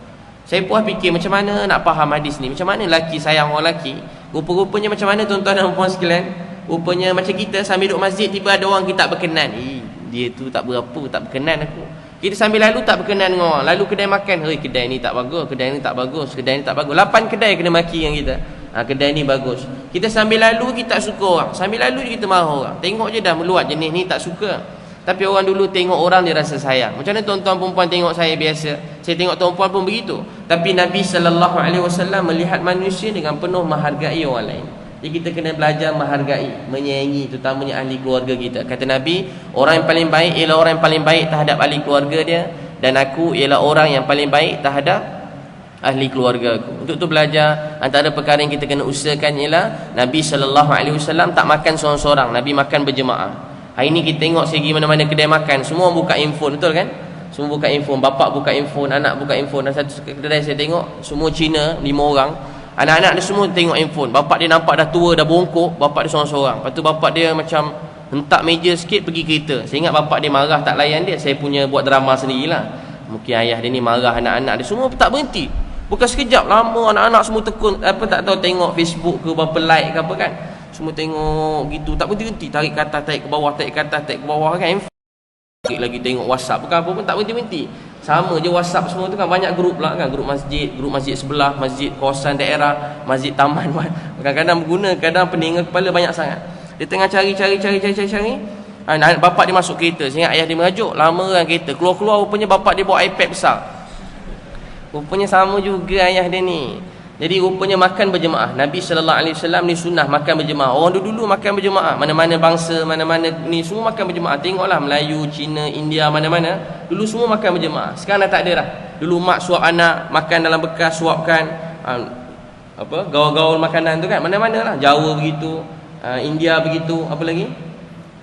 Saya puas fikir macam mana nak faham hadis ni. Macam mana lelaki sayang orang lelaki. Rupa-rupanya macam mana tuan-tuan dan puan sekalian. Rupanya macam kita sambil duduk masjid, tiba ada orang kita tak berkenan. Dia tu tak berapa, tak berkenan aku. Kita sambil lalu tak berkenan dengan orang. Lalu kedai makan, kedai ni tak bagus, kedai ni tak bagus, kedai ni tak bagus. 8 kedai kena maki dengan kita. Kedai ni bagus. Kita sambil lalu kita tak suka orang. Sambil lalu kita marah orang. Tengok je dah meluat, jenis ni tak suka. Tapi orang dulu tengok orang dia rasa sayang. Macam mana tuan-tuan perempuan tengok saya biasa. Saya tengok tuan-puan pun begitu. Tapi Nabi SAW melihat manusia dengan penuh menghargai orang lain. Jadi kita kena belajar menghargai, menyayangi, terutamanya ahli keluarga kita. Kata Nabi, orang yang paling baik ialah orang yang paling baik terhadap ahli keluarga dia, dan aku ialah orang yang paling baik terhadap ahli keluarga aku. Untuk tu belajar, antara perkara yang kita kena usahakan ialah Nabi SAW tak makan seorang-seorang, Nabi makan berjemaah. Hari ni kita tengok segi mana-mana kedai makan, semua buka handphone, betul kan? Semua buka handphone, bapak buka handphone, anak buka handphone. Dan satu kedai saya tengok, semua Cina, 5 orang. Anak-anak dia semua tengok handphone. Bapak dia nampak dah tua, dah bongkok. Bapak dia seorang-seorang. Lepas tu bapak dia macam hentak meja sikit, pergi kereta. Saya ingat bapak dia marah tak layan dia. Saya punya buat drama sendirilah. Mungkin ayah dia ni marah anak-anak dia. Semua tak berhenti. Bukan sekejap, lama anak-anak semua tekun. Tak tahu tengok Facebook ke, berapa like ke apa kan. Semua tengok gitu, tak berhenti-henti. Tarik ke atas, tarik ke bawah, tarik ke atas, tarik ke bawah kan. Lagi tengok WhatsApp bukan apa pun, tak berhenti-henti. Sama je WhatsApp semua tu kan, banyak grup lah kan. Grup masjid sebelah, masjid kawasan daerah, masjid taman. Kadang-kadang berguna, kadang peninga kepala banyak sangat. Dia tengah cari. Bapak dia masuk kereta. Saya ingat ayah dia merajuk, lama kan kereta. Keluar-keluar rupanya bapak dia bawa iPad besar. Rupanya sama juga ayah dia ni. Jadi rupanya makan berjemaah. Nabi SAW ni sunnah makan berjemaah. Orang dulu makan berjemaah. Mana-mana bangsa, mana-mana ni semua makan berjemaah. Tengoklah Melayu, Cina, India, mana-mana. Dulu semua makan berjemaah. Sekarang dah tak ada dah. Dulu mak suap anak, makan dalam bekas, suapkan. Gaul-gaul makanan tu kan. Mana-mana lah. Jawa begitu, India begitu. Apa lagi?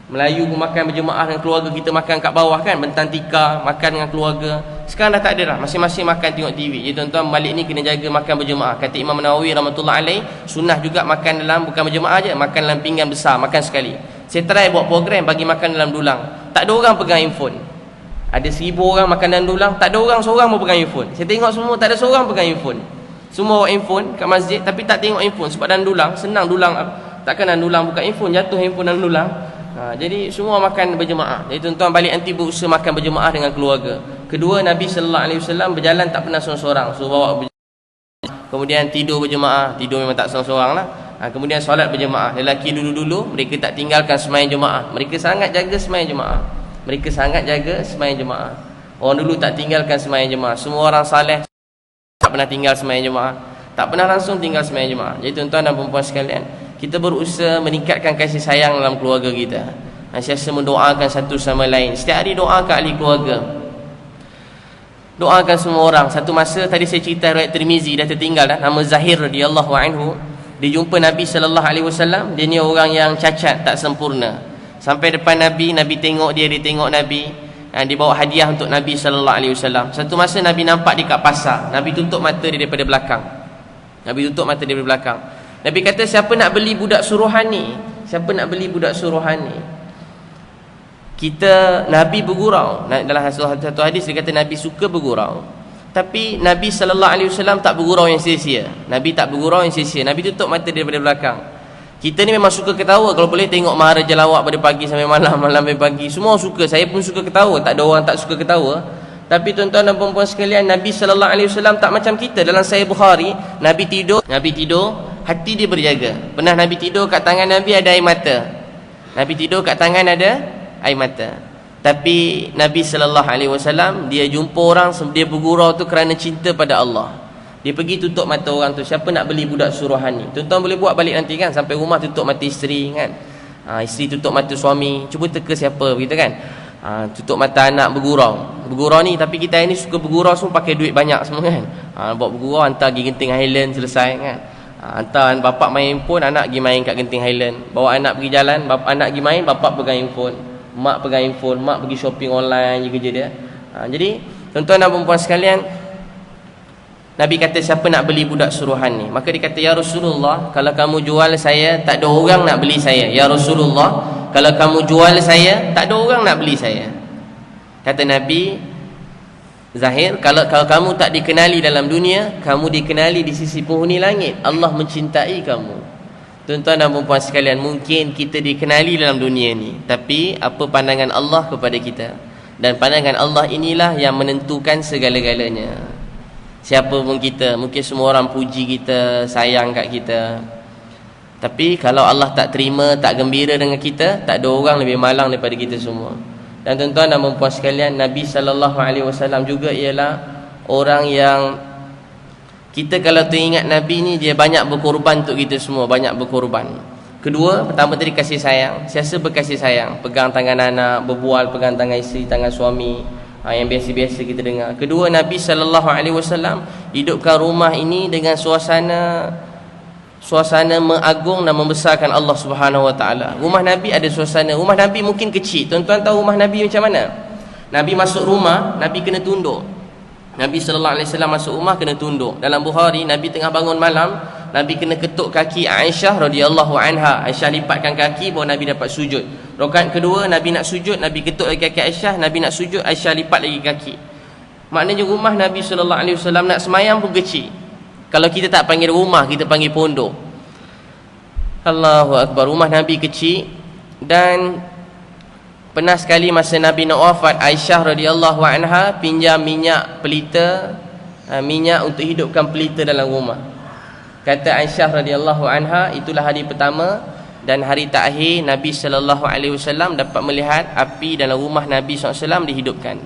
Melayu pun makan berjemaah dengan keluarga. Kita makan kat bawah kan, bentang tika, makan dengan keluarga. Sekarang dah tak ada dah, masing-masing makan tengok TV. Jadi tuan-tuan balik ni kena jaga makan berjemaah. Kata Imam Nawawi rahmatullah alaih, sunnah juga makan dalam, bukan berjemaah je, makan dalam pinggan besar, makan sekali. Saya try buat program bagi makan dalam dulang. Tak ada orang pegang handphone. Ada 1000 orang makan dalam dulang, tak ada orang seorang pun pegang handphone. Saya tengok semua tak ada seorang pegang handphone. Semua bawa handphone kat masjid tapi tak tengok handphone. Sebab dalam dulang senang, dulang takkan dalam dulang buka handphone, jatuh handphone dalam dulang. Jadi semua makan berjemaah. Jadi tuan-tuan balik nanti berusaha makan berjemaah dengan keluarga. Kedua, Nabi SAW berjalan tak pernah seorang-seorang. So bawa berjemaah. Kemudian tidur berjemaah. Tidur memang tak seorang-seorang lah. Kemudian solat berjemaah. Lelaki dulu-dulu mereka tak tinggalkan sembahyang jemaah. Mereka sangat jaga sembahyang jemaah. Mereka sangat jaga sembahyang jemaah. Orang dulu tak tinggalkan sembahyang jemaah. Semua orang saleh tak pernah tinggal sembahyang jemaah. Tak pernah langsung tinggal sembahyang jemaah. Jadi tuan-tuan dan puan-puan sekalian, kita berusaha meningkatkan kasih sayang dalam keluarga kita. Sentiasa mendoakan satu sama lain. Setiap hari doa ke ahli keluarga. Doakan semua orang. Satu masa tadi saya cerita riwayat Tirmizi, dah tertinggal dah. Nama Zahir radhiyallahu anhu. Dia jumpa Nabi SAW. Dia ni orang yang cacat, tak sempurna. Sampai depan Nabi, Nabi tengok dia tengok Nabi. Dia bawa hadiah untuk Nabi SAW. Satu masa Nabi nampak dia kat pasar. Nabi tutup mata dia daripada belakang. Nabi tutup mata dia daripada belakang. Nabi kata, siapa nak beli budak suruhan ni? Siapa nak beli budak suruhan ni? Nabi bergurau. Dalam satu hadis dia kata Nabi suka bergurau. Tapi Nabi SAW tak bergurau yang sia-sia. Nabi tak bergurau yang sia-sia. Nabi tutup mata dia daripada belakang. Kita ni memang suka ketawa. Kalau boleh tengok Maharaja Lawak pada pagi sampai malam, malam sampai pagi. Semua suka. Saya pun suka ketawa. Tak ada orang tak suka ketawa. Tapi tuan-tuan dan puan-puan sekalian, Nabi SAW tak macam kita. Dalam Sahih Bukhari, Nabi tidur, hati dia berjaga. Pernah Nabi tidur, kat tangan Nabi ada air mata. Nabi tidur, kat tangan ada air mata. Tapi Nabi SAW, dia jumpa orang, dia bergurau tu kerana cinta pada Allah. Dia pergi tutup mata orang tu. Siapa nak beli budak suruhan ni? Tuan-tuan boleh buat balik nanti kan. Sampai rumah tutup mata isteri kan. Isteri tutup mata suami. Cuba teka siapa begitu kan. Tutup mata anak bergurau ni. Tapi kita ini suka bergurau semua pakai duit banyak semua kan. Buat bergurau, hantar pergi Genting Highland, selesai kan. Hantar bapak main handphone, anak pergi main kat Genting Highland. Bawa anak pergi jalan, anak pergi main, bapak pegang handphone. Mak pegang handphone, mak pergi shopping online je kerja dia. Jadi tuan-tuan dan puan-puan sekalian, Nabi kata siapa nak beli budak suruhan ni? Maka dia kata, ya Rasulullah, kalau kamu jual saya, tak ada orang nak beli saya. Ya Rasulullah, kalau kamu jual saya, tak ada orang nak beli saya. Kata Nabi, Zahir, kalau kamu tak dikenali dalam dunia, kamu dikenali di sisi penghuni langit. Allah mencintai kamu. Tuan-tuan dan puan-puan sekalian, mungkin kita dikenali dalam dunia ni, tapi apa pandangan Allah kepada kita? Dan pandangan Allah inilah yang menentukan segala-galanya. Siapa pun kita, mungkin semua orang puji kita, sayang kat kita. Tapi kalau Allah tak terima, tak gembira dengan kita, tak ada orang lebih malang daripada kita semua. Dan tuan-tuan dan puan-puan sekalian, Nabi SAW juga ialah orang yang, kita kalau teringat Nabi ni, dia banyak berkorban untuk kita semua, banyak berkorban. Kedua, pertama tadi kasih sayang. Siasa berkasih sayang, pegang tangan anak, berbual, pegang tangan isteri, tangan suami, yang biasa-biasa kita dengar. Kedua, Nabi SAW hidupkan rumah ini dengan suasana mengagung dan membesarkan Allah Subhanahu Wa Taala. Rumah Nabi ada suasana. Rumah Nabi mungkin kecil. Tuan-tuan tahu rumah Nabi macam mana? Nabi masuk rumah, Nabi kena tunduk. Nabi SAW masuk rumah kena tunduk. Dalam Bukhari, Nabi tengah bangun malam, Nabi kena ketuk kaki Aisyah radhiyallahu anha. Aisyah lipatkan kaki baru Nabi dapat sujud. Rakaat kedua, Nabi nak sujud, Nabi ketuk lagi kaki Aisyah. Nabi nak sujud, Aisyah lipat lagi kaki. Maknanya rumah Nabi SAW nak semayang pun kecil. Kalau kita tak panggil rumah, kita panggil pondok. Allahu Akbar. Rumah Nabi kecil. Dan pernah sekali masa Nabi nak wafat, Aisyah radhiyallahu anha pinjam minyak pelita, minyak untuk hidupkan pelita dalam rumah. Kata Aisyah radhiyallahu anha, itulah hari pertama dan hari terakhir Nabi SAW dapat melihat api dalam rumah Nabi SAW dihidupkan.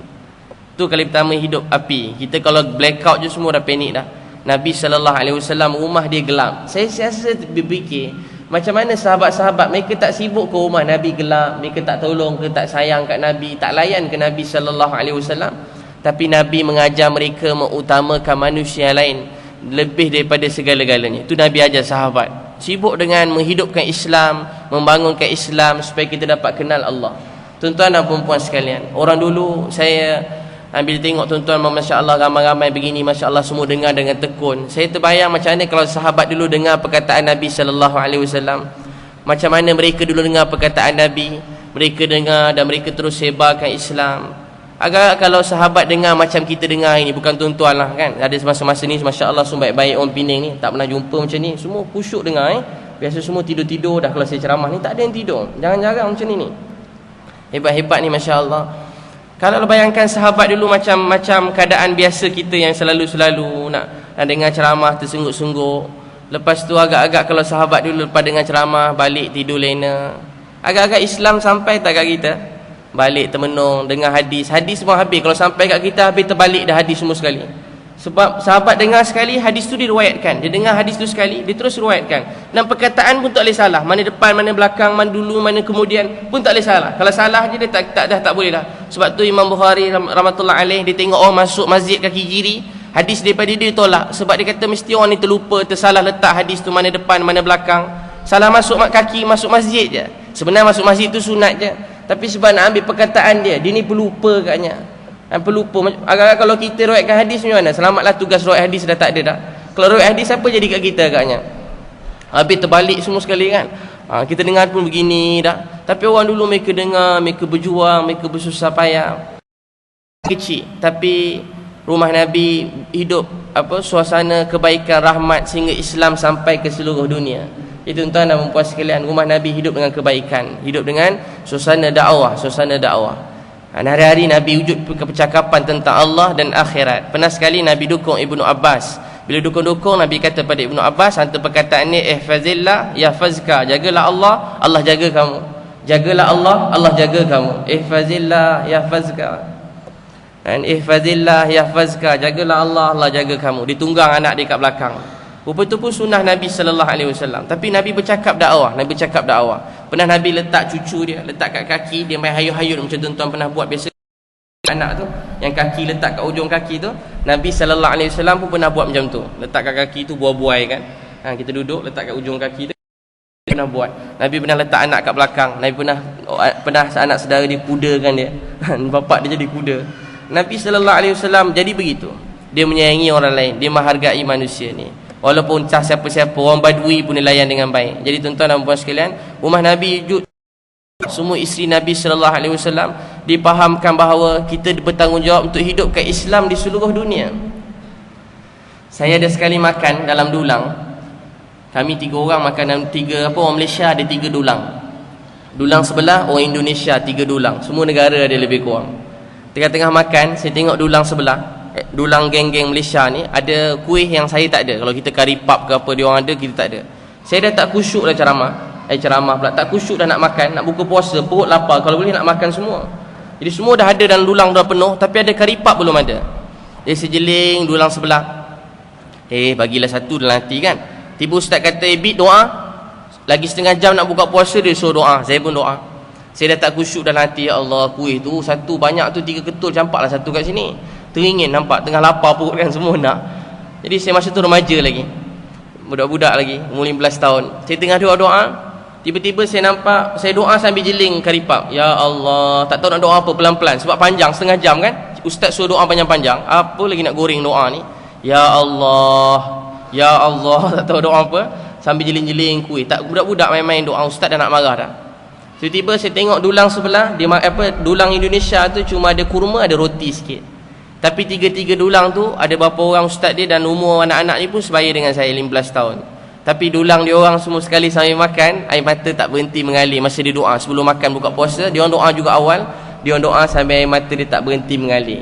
Itu kali pertama hidup api. Kita kalau blackout je semua dah panik dah. Nabi SAW rumah dia gelap. Saya rasa berfikir, macam mana sahabat-sahabat mereka tak sibuk ke rumah Nabi gelap, mereka tak tolong ke, tak sayang kat Nabi, tak layan ke Nabi SAW. Tapi Nabi mengajar mereka mengutamakan manusia lain lebih daripada segala-galanya. Itu Nabi ajar sahabat. Sibuk dengan menghidupkan Islam, membangunkan Islam supaya kita dapat kenal Allah. Tuan-tuan dan perempuan sekalian, orang dulu saya bila tengok tuan-tuan, Masya Allah, ramai-ramai begini, Masya Allah, semua dengar dengan tekun. Saya terbayang macam mana kalau sahabat dulu dengar perkataan Nabi SAW. Macam mana mereka dulu dengar perkataan Nabi, mereka dengar dan mereka terus sebarkan Islam. Agak kalau sahabat dengar macam kita dengar ini, bukan tuan-tuan lah kan, ada masa-masa ni Masya Allah semua baik-baik orang Penang ni, tak pernah jumpa macam ni, semua khusyuk dengar biasa semua tidur-tidur dah kalau saya ceramah ni, tak ada yang tidur, jarang-jarang macam ni. Hebat-hebat ni Masya Allah. Kalau bayangkan sahabat dulu macam keadaan biasa kita yang selalu-selalu nak dengar ceramah tersengguk-sengguk, lepas tu agak-agak kalau sahabat dulu lepas dengar ceramah balik tidur lena, agak-agak Islam sampai tak kat kita, balik termenung dengar hadis semua habis. Kalau sampai kat kita habis terbalik dah hadis semua sekali. Sebab sahabat dengar sekali, hadis tu diriwayatkan. Dia dengar hadis tu sekali, dia terus riwayatkan. Dan perkataan pun tak boleh salah. Mana depan, mana belakang, mana dulu, mana kemudian pun tak boleh salah. Kalau salah je dia tak boleh dah. Sebab tu Imam Bukhari rahmatullah alaih, dia tengok orang masuk masjid kaki kiri, hadis daripada dia tolak. Sebab dia kata mesti orang ni terlupa, tersalah letak hadis tu mana depan, mana belakang. Salah masuk kaki, masuk masjid je. Sebenarnya masuk masjid tu sunat je. Tapi sebab nak ambil perkataan dia ni pelupa katnya. Pelupa. Agak-agak kalau kita riwayatkan hadis macam mana? Selamatlah tugas riwayat hadis dah tak ada dah. Kalau riwayat hadis apa jadi kat kita agaknya? Habis terbalik semua sekali kan. Kita dengar pun begini dah. Tapi orang dulu mereka dengar, mereka berjuang, mereka bersusah payah. Kecil tapi rumah Nabi hidup suasana kebaikan, rahmat sehingga Islam sampai ke seluruh dunia. Itu tuan-tuan dan puan sekalian, rumah Nabi hidup dengan kebaikan, hidup dengan suasana dakwah. Dan hari-hari Nabi wujud percakapan tentang Allah dan akhirat. Pernah sekali Nabi dukung Ibnu Abbas. Bila dukung-dukung, Nabi kata pada Ibnu Abbas, hantar perkataan ni, ihfazillah yahfazka, jagalah Allah, Allah jaga kamu. Jagalah Allah, Allah jaga kamu. Ihfazillah yahfazka. Dan ihfazillah yahfazka, jagalah Allah, Allah jaga kamu. Ditunggang anak dia kat belakang. Rupa tu pun sunnah Nabi SAW. Tapi Nabi bercakap dakwah. Pernah Nabi letak cucu dia, letak kat kaki, dia main hayut-hayut macam tuan-tuan pernah buat biasa anak tu, yang kaki letak kat ujung kaki tu. Nabi SAW pun pernah buat macam tu, letak kat kaki tu buai-buai kan. Kita duduk letak kat ujung kaki tu, pernah buat. Nabi pernah letak anak kat belakang. Nabi pernah anak saudara dia kudakan dia. Bapak dia jadi kuda. Nabi SAW jadi begitu. Dia menyayangi orang lain, dia menghargai manusia ni. Walaupun cah siapa-siapa, orang badui pun dia layan dengan baik. Jadi tuan-tuan dan puan sekalian, rumah Nabi wujud semua isteri Nabi SAW dipahamkan bahawa kita bertanggungjawab untuk hidupkan Islam di seluruh dunia. Saya ada sekali makan dalam dulang. Kami 3 orang makan dalam 3 orang Malaysia ada 3 dulang. Dulang sebelah orang Indonesia 3 dulang. Semua negara ada lebih kurang. Tengah-tengah makan, saya tengok dulang sebelah, dulang geng-geng Malaysia ni ada kuih yang saya tak ada. Kalau kita kari pap ke apa dia orang ada, kita tak ada. Saya dah tak khusyuk dah ceramah pula, tak khusyuk dah nak makan, nak buka puasa, perut lapar, kalau boleh nak makan semua. Jadi semua dah ada dalam dulang dah penuh, tapi ada kari pap belum ada. Dia sejeling dulang sebelah, bagilah satu dalam hati kan. Tiba ustaz kata bit doa, lagi setengah jam nak buka puasa, dia suruh doa. Saya pun doa. Saya dah tak khusyuk dalam hati, ya Allah, kuih tu satu banyak tu 3 ketul, campaklah satu kat sini. Teringin nampak, tengah lapar perut kan, semua nak. Jadi saya masa tu remaja lagi, budak-budak lagi, umur 15 tahun. Saya tengah doa, tiba-tiba saya nampak, saya doa sambil jeling karipap. Ya Allah, tak tahu nak doa apa, pelan-pelan. Sebab panjang, setengah jam kan. Ustaz suruh doa panjang-panjang, apa lagi nak goreng doa ni. Ya Allah, Ya Allah, tak tahu doa apa. Sambil jeling-jeling kuih. Tak, budak-budak main-main doa, ustaz dah nak marah dah. Tiba-tiba saya tengok dulang sebelah, dulang Indonesia tu cuma ada kurma, ada roti sikit. Tapi 3 dulang tu ada berapa orang ustaz dia, dan umur anak-anak ni pun sebaya dengan saya, 15 tahun. Tapi dulang dia orang semua sekali sambil makan, air mata tak berhenti mengalir masa dia doa. Sebelum makan buka puasa, dia orang doa juga awal, dia orang doa sambil air mata dia tak berhenti mengalir.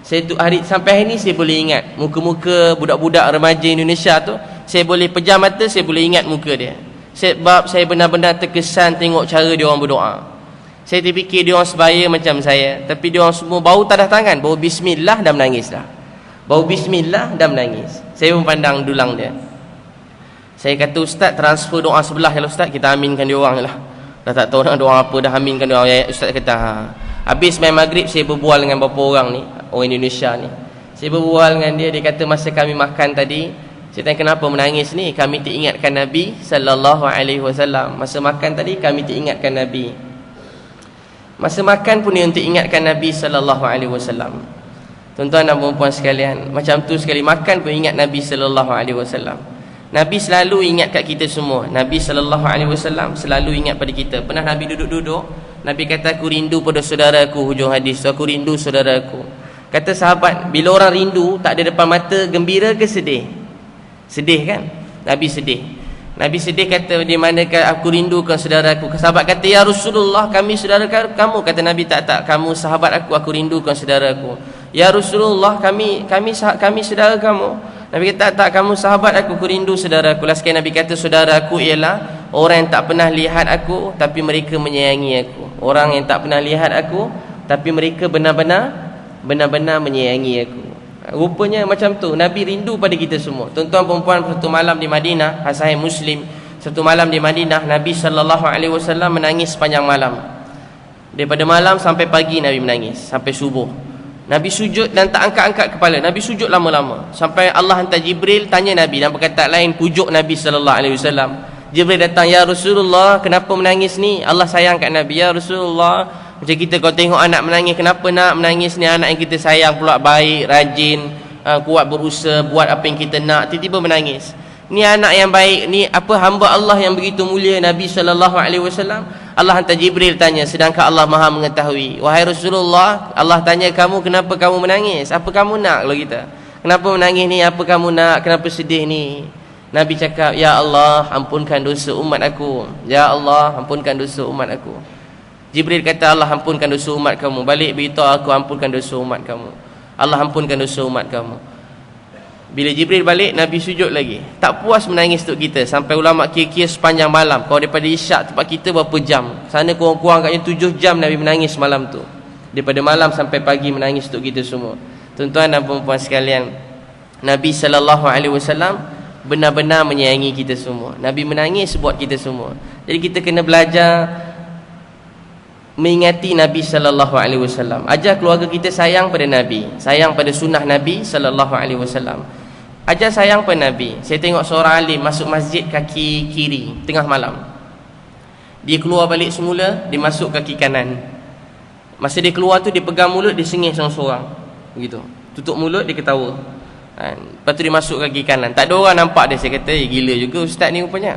Saya tu sampai hari ni saya boleh ingat muka-muka budak-budak remaja Indonesia tu. Saya boleh pejam mata, saya boleh ingat muka dia. Sebab saya benar-benar terkesan tengok cara dia orang berdoa. Saya terfikir dia orang sebaya macam saya, tapi dia orang semua bau tadah tangan, bau bismillah dah menangis dah. Bau bismillah dah menangis. Saya pun pandang dulang dia. Saya kata, ustaz transfer doa sebelah ya ustaz, kita aminkan dia orang lah. Dah tak tahu nak doa apa, dah aminkan dia orang. Ustaz kata, habis main maghrib saya berbual dengan beberapa orang ni, orang Indonesia ni. Saya berbual dengan dia, dia kata masa kami makan tadi, saya tanya kenapa menangis ni? Kami teringatkan Nabi sallallahu alaihi wasallam. Masa makan tadi kami teringatkan Nabi. Masa makan pun dia untuk ingatkan Nabi sallallahu alaihi wasallam. Tuan-tuan dan puan-puan sekalian, macam tu sekali makan pun ingat Nabi sallallahu alaihi wasallam. Nabi selalu ingat kat kita semua. Nabi sallallahu alaihi wasallam selalu ingat pada kita. Pernah Nabi duduk-duduk, Nabi kata aku rindu pada saudaraku, hujung hadis tu, aku rindu saudaraku. Kata sahabat, bila orang rindu tak ada depan mata, gembira ke sedih? Sedih kan? Nabi sedih. Nabi sedih, kata di manakah aku rindukan saudaraku. Sahabat kata, ya Rasulullah, kami saudara kamu. Kata Nabi, tak, kamu sahabat aku rindukan saudaraku. Ya Rasulullah, kami saudara kamu. Nabi kata, tak, kamu sahabat aku rindu saudaraku. Last sekali Nabi kata, saudaraku ialah orang yang tak pernah lihat aku tapi mereka menyayangi aku. Orang yang tak pernah lihat aku tapi mereka benar-benar menyayangi aku. Rupanya macam tu, Nabi rindu pada kita semua. Tuan-tuan perempuan, satu malam di Madinah, Sahih Muslim, satu malam di Madinah, Nabi sallallahu alaihi wasallam menangis sepanjang malam. Daripada malam sampai pagi Nabi menangis, sampai subuh. Nabi sujud dan tak angkat-angkat kepala. Nabi sujud lama-lama sampai Allah hantar Jibril tanya Nabi, dan perkataan lain pujuk Nabi sallallahu alaihi wasallam. Jibril datang, ya Rasulullah, kenapa menangis ni? Allah sayang kat Nabi. Ya Rasulullah, macam kita kau tengok anak menangis, kenapa nak menangis ni? Anak yang kita sayang pula, baik, rajin, kuat berusaha, buat apa yang kita nak, tiba-tiba menangis. Ni anak yang baik, ni apa hamba Allah yang begitu mulia, Nabi sallallahu alaihi wasallam. Allah hantar Jibril tanya, sedangkan Allah Maha mengetahui. Wahai Rasulullah, Allah tanya kamu, kenapa kamu menangis? Apa kamu nak kalau kita? Kenapa menangis ni? Apa kamu nak? Kenapa sedih ni? Nabi cakap, ya Allah, ampunkan dosa umat aku. Ya Allah, ampunkan dosa umat aku. Jibril kata, Allah ampunkan dosa umat kamu. Balik beritahu aku, ampunkan dosa umat kamu. Allah ampunkan dosa umat kamu. Bila Jibril balik, Nabi sujud lagi. Tak puas menangis untuk kita, sampai ulama kira-kira sepanjang malam. Kalau daripada isyak tempat kita berapa jam? Sana kurang-kurang katnya 7 jam Nabi menangis malam tu. Daripada malam sampai pagi menangis untuk kita semua. Tuan-tuan dan puan-puan sekalian, Nabi sallallahu alaihi wasallam benar-benar menyayangi kita semua. Nabi menangis buat kita semua. Jadi kita kena belajar mengingati Nabi sallallahu alaihi wasallam. Ajar keluarga kita sayang pada Nabi, sayang pada sunnah Nabi sallallahu alaihi wasallam. Ajar sayang pada Nabi. Saya tengok seorang alim masuk masjid kaki kiri tengah malam. Dia keluar balik semula, dia masuk kaki kanan. Masa dia keluar tu dia pegang mulut, dia sengih seorang-seorang. Begitu. Tutup mulut, dia ketawa. Lepas tu dia masuk kaki kanan. Tak ada orang nampak dia. Saya kata, gila juga ustaz ni rupanya.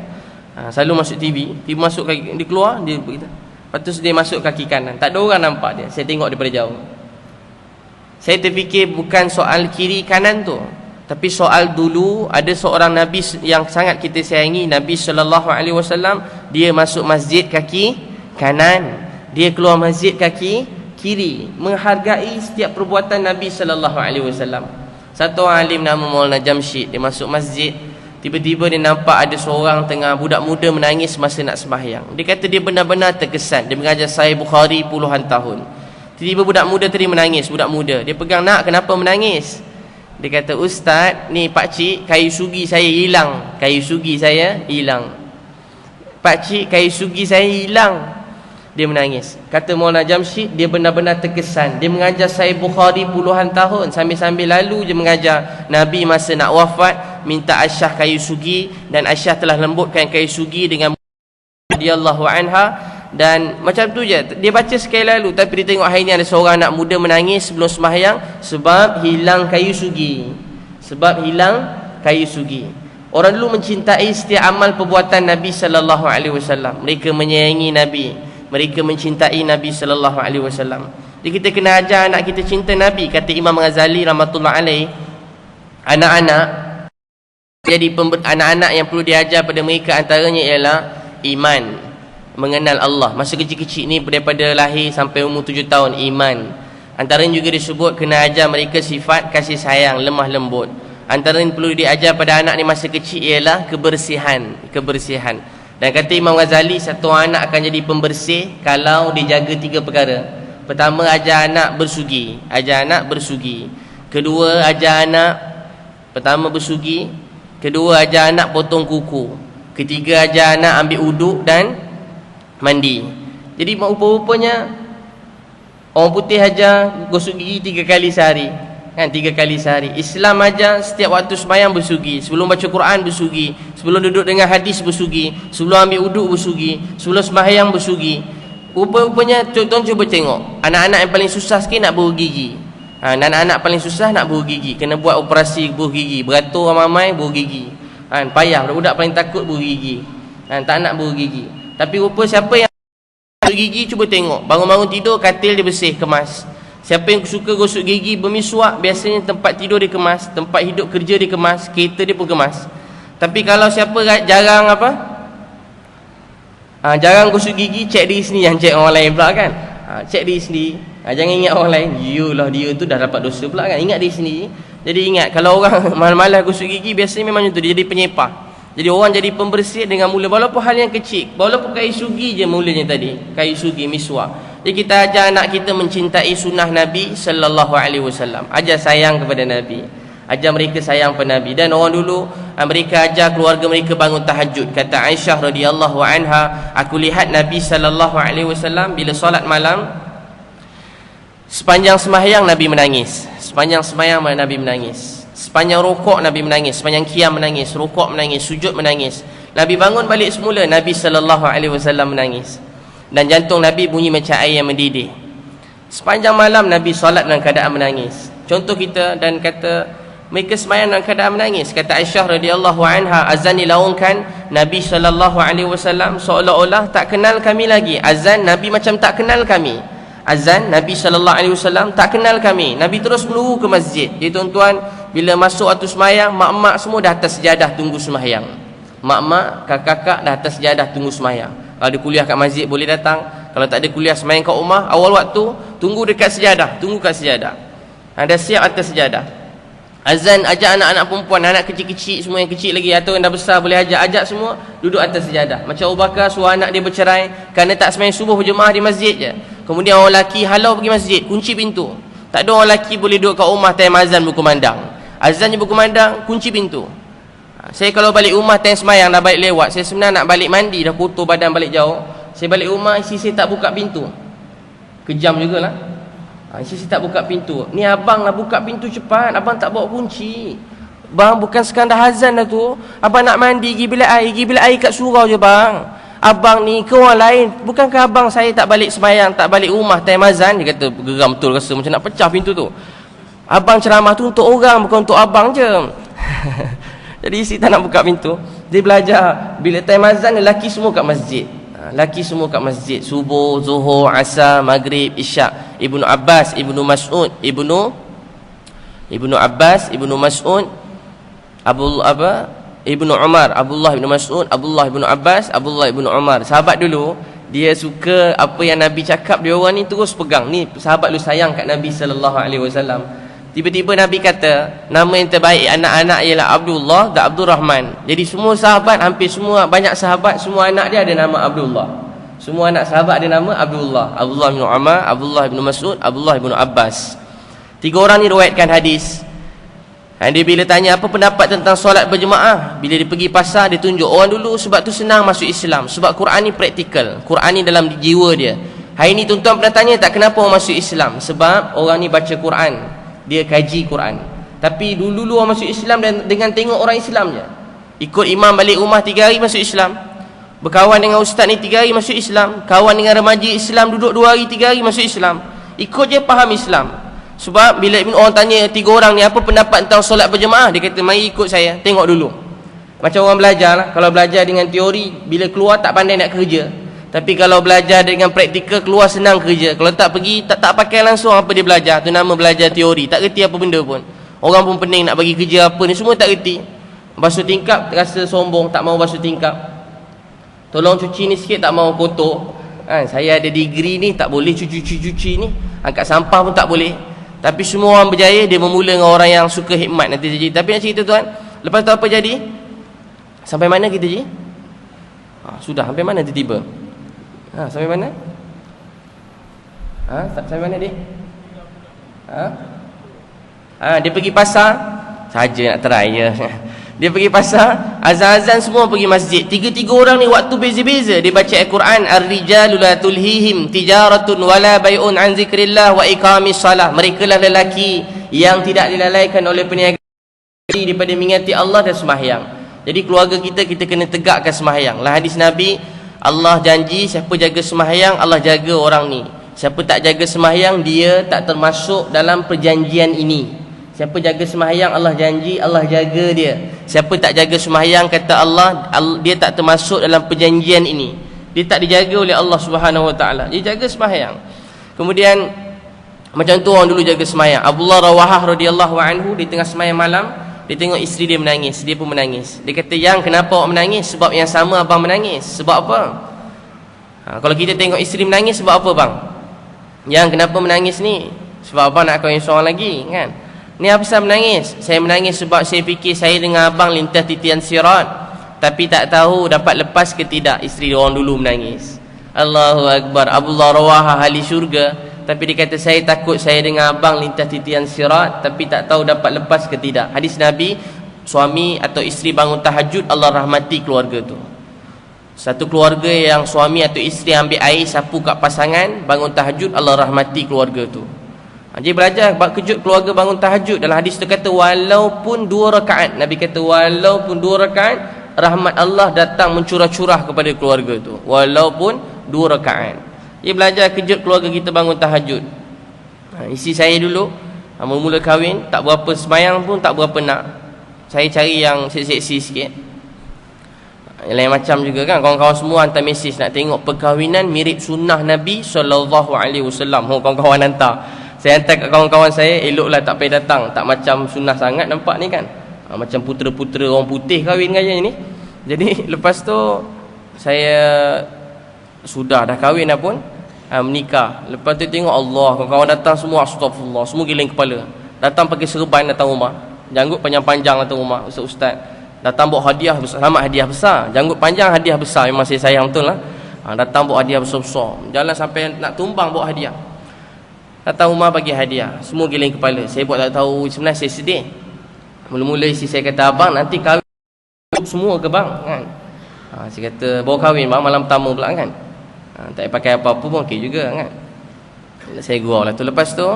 Selalu masuk TV, dia masuk kaki, dia keluar, dia begitu. Lepas tu dia masuk kaki kanan. Tak ada orang nampak dia. Saya tengok daripada jauh. Saya terfikir bukan soal kiri kanan tu, tapi soal dulu ada seorang Nabi yang sangat kita sayangi, Nabi sallallahu alaihi wasallam. Dia masuk masjid kaki kanan, dia keluar masjid kaki kiri, menghargai setiap perbuatan Nabi sallallahu alaihi wasallam. Satu orang alim nama Maulana Jamshid, dia masuk masjid, tiba-tiba dia nampak ada seorang tengah budak muda menangis masa nak sembahyang. Dia kata dia benar-benar terkesan. Dia mengajar Sahih Bukhari puluhan tahun. Tiba-tiba budak muda tadi menangis, budak muda. Dia pegang, nak, kenapa menangis? Dia kata, ustaz, ni pakcik, kayu sugi saya hilang. Kayu sugi saya hilang. Pakcik, kayu sugi saya hilang. Dia menangis. Kata Maulana Jamshid, dia benar-benar terkesan. Dia mengajar Sahih Bukhari puluhan tahun, sambil-sambil lalu je mengajar. Nabi masa nak wafat minta Aisyah kayu sugi, dan Aisyah telah lembutkan kayu sugi dengan radhiyallahu anha. Dan macam tu je dia baca sekali lalu, tapi dia tengok hari ni ada seorang anak muda menangis sebelum sembahyang sebab hilang kayu sugi. Sebab hilang kayu sugi. Orang dulu mencintai setiap amal perbuatan Nabi sallallahu alaihi wasallam. Mereka menyayangi Nabi, mereka mencintai Nabi sallallahu alaihi wasallam. Jadi kita kena ajar anak kita cinta Nabi. Kata Imam Ghazali rahmatullah alaih, anak-anak jadi anak-anak yang perlu diajar pada mereka antaranya ialah iman, mengenal Allah. Masa kecil-kecil ni daripada lahir sampai umur 7 tahun, iman. Antaranya juga disebut kena ajar mereka sifat kasih sayang, lemah lembut. Antara yang perlu diajar pada anak ni masa kecil ialah kebersihan. Dan kata Imam Ghazali, satu anak akan jadi pembersih kalau dia jaga 3 perkara. Pertama, ajar anak bersugi. Kedua, ajar anak pertama bersugi. Kedua, ajar anak potong kuku. Ketiga, ajar anak ambil uduk dan mandi. Jadi rupa-rupanya orang putih ajar gosok gigi 3 kali sehari, kan, 3 kali sehari. Islam ajar setiap waktu sembahyang bersugi, sebelum baca Quran bersugi, sebelum duduk dengan hadis bersugi, sebelum ambil uduk bersugi, sebelum sembahyang bersugi. Rupa-rupanya tuan cuba tengok, anak-anak yang paling susah sikit nak buru gigi. Anak-anak paling susah nak buru gigi, kena buat operasi buru gigi, beratur ramai buru gigi. Payah, budak paling takut buru gigi. Tak nak buru gigi. Tapi rupa siapa yang gosok gigi, cuba tengok, bangun-bangun tidur katil dia bersih, kemas. Siapa yang suka gosok gigi bermiswak, biasanya tempat tidur dia kemas, tempat hidup kerja dia kemas, kereta dia pun kemas. Tapi kalau siapa jarang jarang gosok gigi, cek diri sendiri, yang cek orang lain pula kan. Cek diri sendiri, jangan ingat orang lain. Yalah, dia tu dah dapat dosa pula kan. Ingat diri sendiri. Jadi ingat, kalau orang malas-malas gosok gigi, biasanya memang macam tu, dia jadi penyepah. Jadi orang jadi pembersih dengan mula, walaupun hal yang kecil, walaupun kayu sugi je mulanya tadi, kayu sugi, miswak. Jadi kita ajar anak kita mencintai sunnah Nabi sallallahu alaihi wasallam. Ajar sayang kepada Nabi, ajar mereka sayang pada Nabi. Dan orang dulu, mereka ajar keluarga mereka bangun tahajud. Kata Aisyah radhiyallahu anha, aku lihat Nabi sallallahu alaihi wasallam bila solat malam, sepanjang sembahyang Nabi menangis, sepanjang sembahyang Nabi menangis, sepanjang rukuk Nabi menangis, sepanjang qiyam menangis, rukuk menangis, sujud menangis. Nabi bangun balik semula, Nabi sallallahu alaihi wasallam menangis. Dan jantung Nabi bunyi macam air yang mendidih. Sepanjang malam Nabi solat dalam keadaan menangis. Contoh kita, dan kata mereka sembahyang dalam keadaan menangis. Kata Aisyah radhiyallahu anha, azan dilaungkan, Nabi sallallahu alaihi wasallam seolah-olah tak kenal kami lagi. Azan Nabi macam tak kenal kami. Azan Nabi sallallahu alaihi wasallam tak kenal kami. Nabi terus meluru ke masjid. Jadi tuan-tuan, bila masuk waktu sembahyang, mak-mak semua dah atas sejadah tunggu sembahyang. Mak-mak, kakak-kakak dah atas sejadah tunggu sembahyang. Kalau ada kuliah kat masjid boleh datang. Kalau tak ada kuliah, sembahyang kat rumah, awal waktu tunggu dekat sejadah, tunggu kat sejadah. Dah siap atas sejadah. Azan, ajak anak-anak perempuan, anak kecil-kecil semua, yang kecil lagi atau yang dah besar boleh ajak semua duduk atas sejadah. Macam Abu Bakar suruh anak dia bercerai kerana tak sembahyang subuh berjemaah di masjid je. Kemudian orang lelaki halau pergi masjid, kunci pintu. Tak ada orang lelaki boleh duduk kat rumah time azan berkumandang. Azan je berkumandang, kunci pintu. Saya kalau balik rumah time sembahyang dah balik lewat, saya sebenarnya nak balik mandi, dah kotor badan balik jauh. Saya balik rumah, isteri saya tak buka pintu. Kejam jugalah. Isteri saya tak buka pintu. Ni abang nak buka pintu cepat, abang tak bawa kunci. Bang, bukan sekarang dah azan dah tu. Abang nak mandi, pergi bilik air kat surau je bang. Abang ni ke orang lain, bukankah abang saya tak balik sembahyang, tak balik rumah time azan? Dia kata geram betul, rasa macam nak pecah pintu tu. Abang ceramah tu untuk orang, bukan untuk abang je. Jadi isteri tak nak buka pintu. Dia belajar, bila time azan lelaki semua kat masjid. Lelaki semua kat masjid, subuh, zuhur, asar, maghrib, isyak. Ibnu Abbas, Ibnu Mas'ud, Ibnu Abbas, Ibnu Mas'ud, Ibnu Umar, Abdullah Ibnu Mas'ud, Abdullah Ibnu Abbas, Abdullah Ibnu Umar. Sahabat dulu, dia suka apa yang Nabi cakap, dia orang ni terus pegang. Ni sahabat lu sayang kat Nabi sallallahu alaihi wasallam. Tiba-tiba Nabi kata, nama yang terbaik anak-anak ialah Abdullah dan Abdul Rahman. Jadi semua sahabat, hampir semua, banyak sahabat, semua anak dia ada nama Abdullah. Semua anak sahabat ada nama Abdullah. Abdullah bin Umar, Abdullah bin Mas'ud, Abdullah bin Abbas. 3 orang ni riwayatkan hadis. Dia bila tanya apa pendapat tentang solat berjemaah, bila dia pergi pasar, dia tunjuk orang dulu sebab tu senang masuk Islam. Sebab Quran ni praktikal, Quran ni dalam jiwa dia. Hari ni tuan-tuan pernah tanya tak kenapa orang masuk Islam? Sebab orang ni baca Quran, dia kaji Quran. Tapi dulu orang masuk Islam dengan tengok orang Islam je. Ikut imam balik rumah 3 hari masuk Islam. Berkawan dengan ustaz ni 3 hari masuk Islam. Kawan dengan remaja Islam duduk 2 hari 3 hari masuk Islam. Ikut je faham Islam. Sebab bila orang tanya 3 orang ni apa pendapat tentang solat berjemaah, dia kata mari ikut saya, tengok dulu. Macam orang belajar lah. Kalau belajar dengan teori, bila keluar tak pandai nak kerja. Tapi kalau belajar dengan praktikal, keluar senang kerja. Kalau tak pergi, tak pakai langsung apa dia belajar, tu nama belajar teori, tak reti apa benda pun. Orang pun pening nak bagi kerja apa ni, semua tak reti. Basuh tingkap rasa sombong, tak mau basuh tingkap. Tolong cuci ni sikit, tak mau kotor. Saya ada degree ni, tak boleh cuci ni. Angkat sampah pun tak boleh. Tapi semua orang berjaya, dia bermula dengan orang yang suka hikmat nanti jadi. Tapi nak cerita tuan, lepas tu apa jadi? Sampai mana kita je? Sudah, sampai mana tiba-tiba? Sampai mana? Sampai mana dia? Dia pergi pasar saja nak try je. Dia pergi pasar, azan-azan semua pergi masjid. Tiga-tiga orang ni waktu beza-beza. Dia baca Al-Quran, ar-rijalu la tulhihim tijaratun wala bai'un an zikrillah wa iqamis salah. Mereka lah lelaki yang tidak dilalaikan oleh perniagaan daripada mengingati Allah dan sembahyang. Jadi keluarga kita kena tegakkan sembahyang. Lah hadis Nabi, Allah janji siapa jaga sembahyang, Allah jaga orang ni. Siapa tak jaga sembahyang, dia tak termasuk dalam perjanjian ini. Siapa jaga sembahyang, Allah janji Allah jaga dia. Siapa tak jaga sembahyang, kata Allah, dia tak termasuk dalam perjanjian ini. Dia tak dijaga oleh Allah Subhanahu Wa Taala. Dia jaga sembahyang. Kemudian macam tu orang dulu jaga sembahyang. Abdullah Rawahah radhiyallahu anhu di tengah sembahyang malam, dia tengok isteri dia menangis, dia pun menangis. Dia kata, "Yang kenapa awak menangis?" "Sebab yang sama abang menangis." "Sebab apa?" Kalau kita tengok isteri menangis, sebab apa bang? "Yang kenapa menangis ni?" "Sebab abang nak kahwin seorang lagi," kan? "Ni apa pasal menangis?" "Saya menangis sebab saya fikir saya dengan abang lintas titian sirat, tapi tak tahu dapat lepas ke tidak." Isteri orang dulu menangis. Allahu Akbar. Abdullah Rawahah ahli syurga, tapi dia kata, "Saya takut saya dengan abang lintas titian sirat, tapi tak tahu dapat lepas ke tidak." Hadis Nabi, suami atau isteri bangun tahajud, Allah rahmati keluarga tu. Satu keluarga yang suami atau isteri ambil air sapu kat pasangan, bangun tahajud, Allah rahmati keluarga tu. Jadi belajar kejut keluarga bangun tahajud. Dalam hadis tu kata walaupun 2 rakaat. Nabi kata walaupun 2 rakaat, rahmat Allah datang mencurah-curah kepada keluarga tu. Walaupun 2 rakaat. Dia belajar kejut keluarga kita bangun tahajud. Isi saya dulu mula-mula kahwin, tak berapa sembahyang pun tak berapa nak. Saya cari yang seksi-seksi sikit. Yang lain macam juga kan. Kawan-kawan semua hantar mesej nak tengok perkahwinan mirip sunnah Nabi SAW. Kawan-kawan hantar. Saya hantar kat kawan-kawan saya, eloklah tak payah datang, tak macam sunnah sangat nampak ni kan. Macam putera-putera orang putih kahwin gaya ni. Jadi lepas tu saya sudah dah kahwin dah pun, menikah. Lepas tu tengok Allah, kawan-kawan datang semua, astagfirullah, semua giling kepala. Datang pakai serban datang rumah, janggut panjang-panjang datang rumah, ustaz-ustaz. Datang bawa hadiah, selamat hadiah besar. Janggut panjang hadiah besar, memang saya sayang betul lah. Datang bawa hadiah besar-besar, jalan sampai nak tumbang bawa hadiah. Datang rumah bagi hadiah, semua giling kepala. Saya buat tak tahu, sebenarnya saya sedih. Mula-mula isteri saya kata, "Abang nanti kahwin semua ke bang?" Kan? Saya kata, "Bawa kahwin bang, malam pertama pula kan." Tak payah pakai apa-apa pun okey juga kan. Saya gurau lah tu. Lepas tu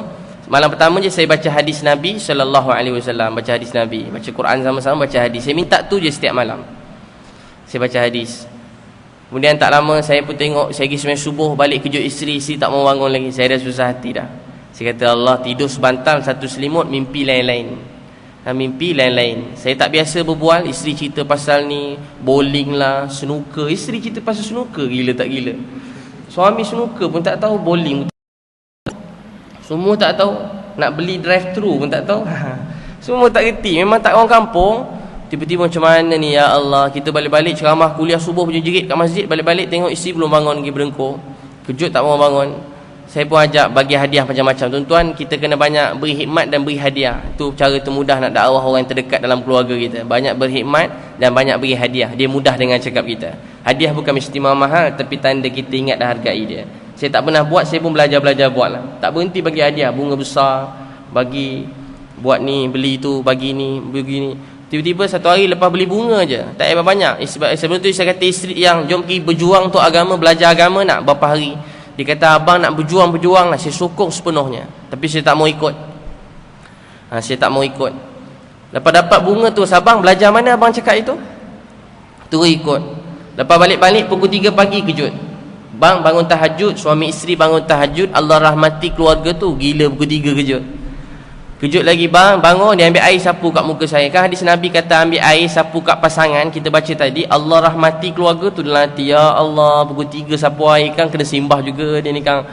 malam pertama je saya baca hadis Nabi SAW. Baca hadis Nabi, baca Quran sama-sama, baca hadis. Saya minta tu je setiap malam, saya baca hadis. Kemudian tak lama saya pun tengok, saya pergi sembahyang subuh, balik kejut isteri tak mau bangun lagi. Saya dah susah hati dah. Saya kata, Allah, tidur sebantal satu selimut, mimpi lain-lain. Mimpi lain-lain. Saya tak biasa berbual, isteri cerita pasal ni, bowling lah, snooker. Isteri cerita pasal snooker, gila tak gila. Suami snooker pun tak tahu, bowling semua tak tahu, nak beli drive-thru pun tak tahu. Semua tak reti, memang tak orang kampung. Tiba-tiba macam mana ni, ya Allah. Kita balik-balik ceramah kuliah subuh punya jerit kat masjid, balik-balik tengok isteri belum bangun lagi, berengkor. Kejut tak mau bangun. Saya pun ajak bagi hadiah macam-macam. Tuan-tuan, kita kena banyak beri hikmat dan beri hadiah. Itu cara termudah nak dakwah orang yang terdekat dalam keluarga kita. Banyak berhikmat dan banyak beri hadiah. Dia mudah dengan cakap kita. Hadiah bukan mesti mahal, tapi tanda kita ingat dan hargai dia. Saya tak pernah buat, saya pun belajar-belajar buat lah. Tak berhenti bagi hadiah, bunga besar, bagi buat ni, beli tu, bagi ni, begini. Tiba-tiba satu hari lepas beli bunga je, tak payah banyak. Sebelum tu saya kata isteri yang jom pergi berjuang untuk agama, belajar agama, nak berapa hari. Dia kata, "Abang nak berjuang lah." Saya sokong sepenuhnya, tapi saya tak mau ikut. Saya tak mau ikut. Lepas dapat bunga tu, "Abang belajar mana abang cakap itu?" Terus ikut. Lepas balik-balik pukul 3 pagi kejut, "Bang bangun tahajud." Suami isteri bangun tahajud, Allah rahmati keluarga tu. Gila pukul 3 kejut. Kejut lagi, "Bang bangun." Dia ambil air sapu kat muka saya. Kan hadis Nabi kata ambil air sapu kat pasangan. Kita baca tadi, Allah rahmati keluarga tu dalam hati. Ya Allah, pukul 3 sapu air kan, kena simbah juga dia ni kan.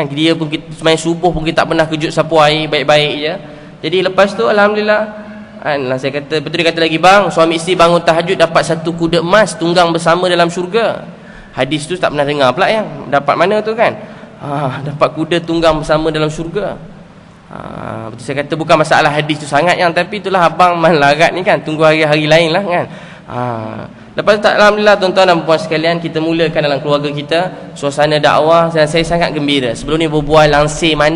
Dia pun semain subuh pun kita tak pernah kejut sapu air, baik-baik je. Jadi lepas tu alhamdulillah saya kata, betul dia kata lagi, "Bang, suami isteri bangun tahajud dapat satu kuda emas tunggang bersama dalam syurga." Hadis tu tak pernah dengar pula yang dapat mana tu kan. Dapat kuda tunggang bersama dalam syurga. Betul saya kata bukan masalah hadis tu sangat yang, tapi itulah abang larat ni kan, tunggu hari-hari lain lah kan. Lepas tu alhamdulillah tuan-tuan dan puan sekalian, kita mulakan dalam keluarga kita suasana dakwah dan saya sangat gembira. Sebelum ni berbual langsir mana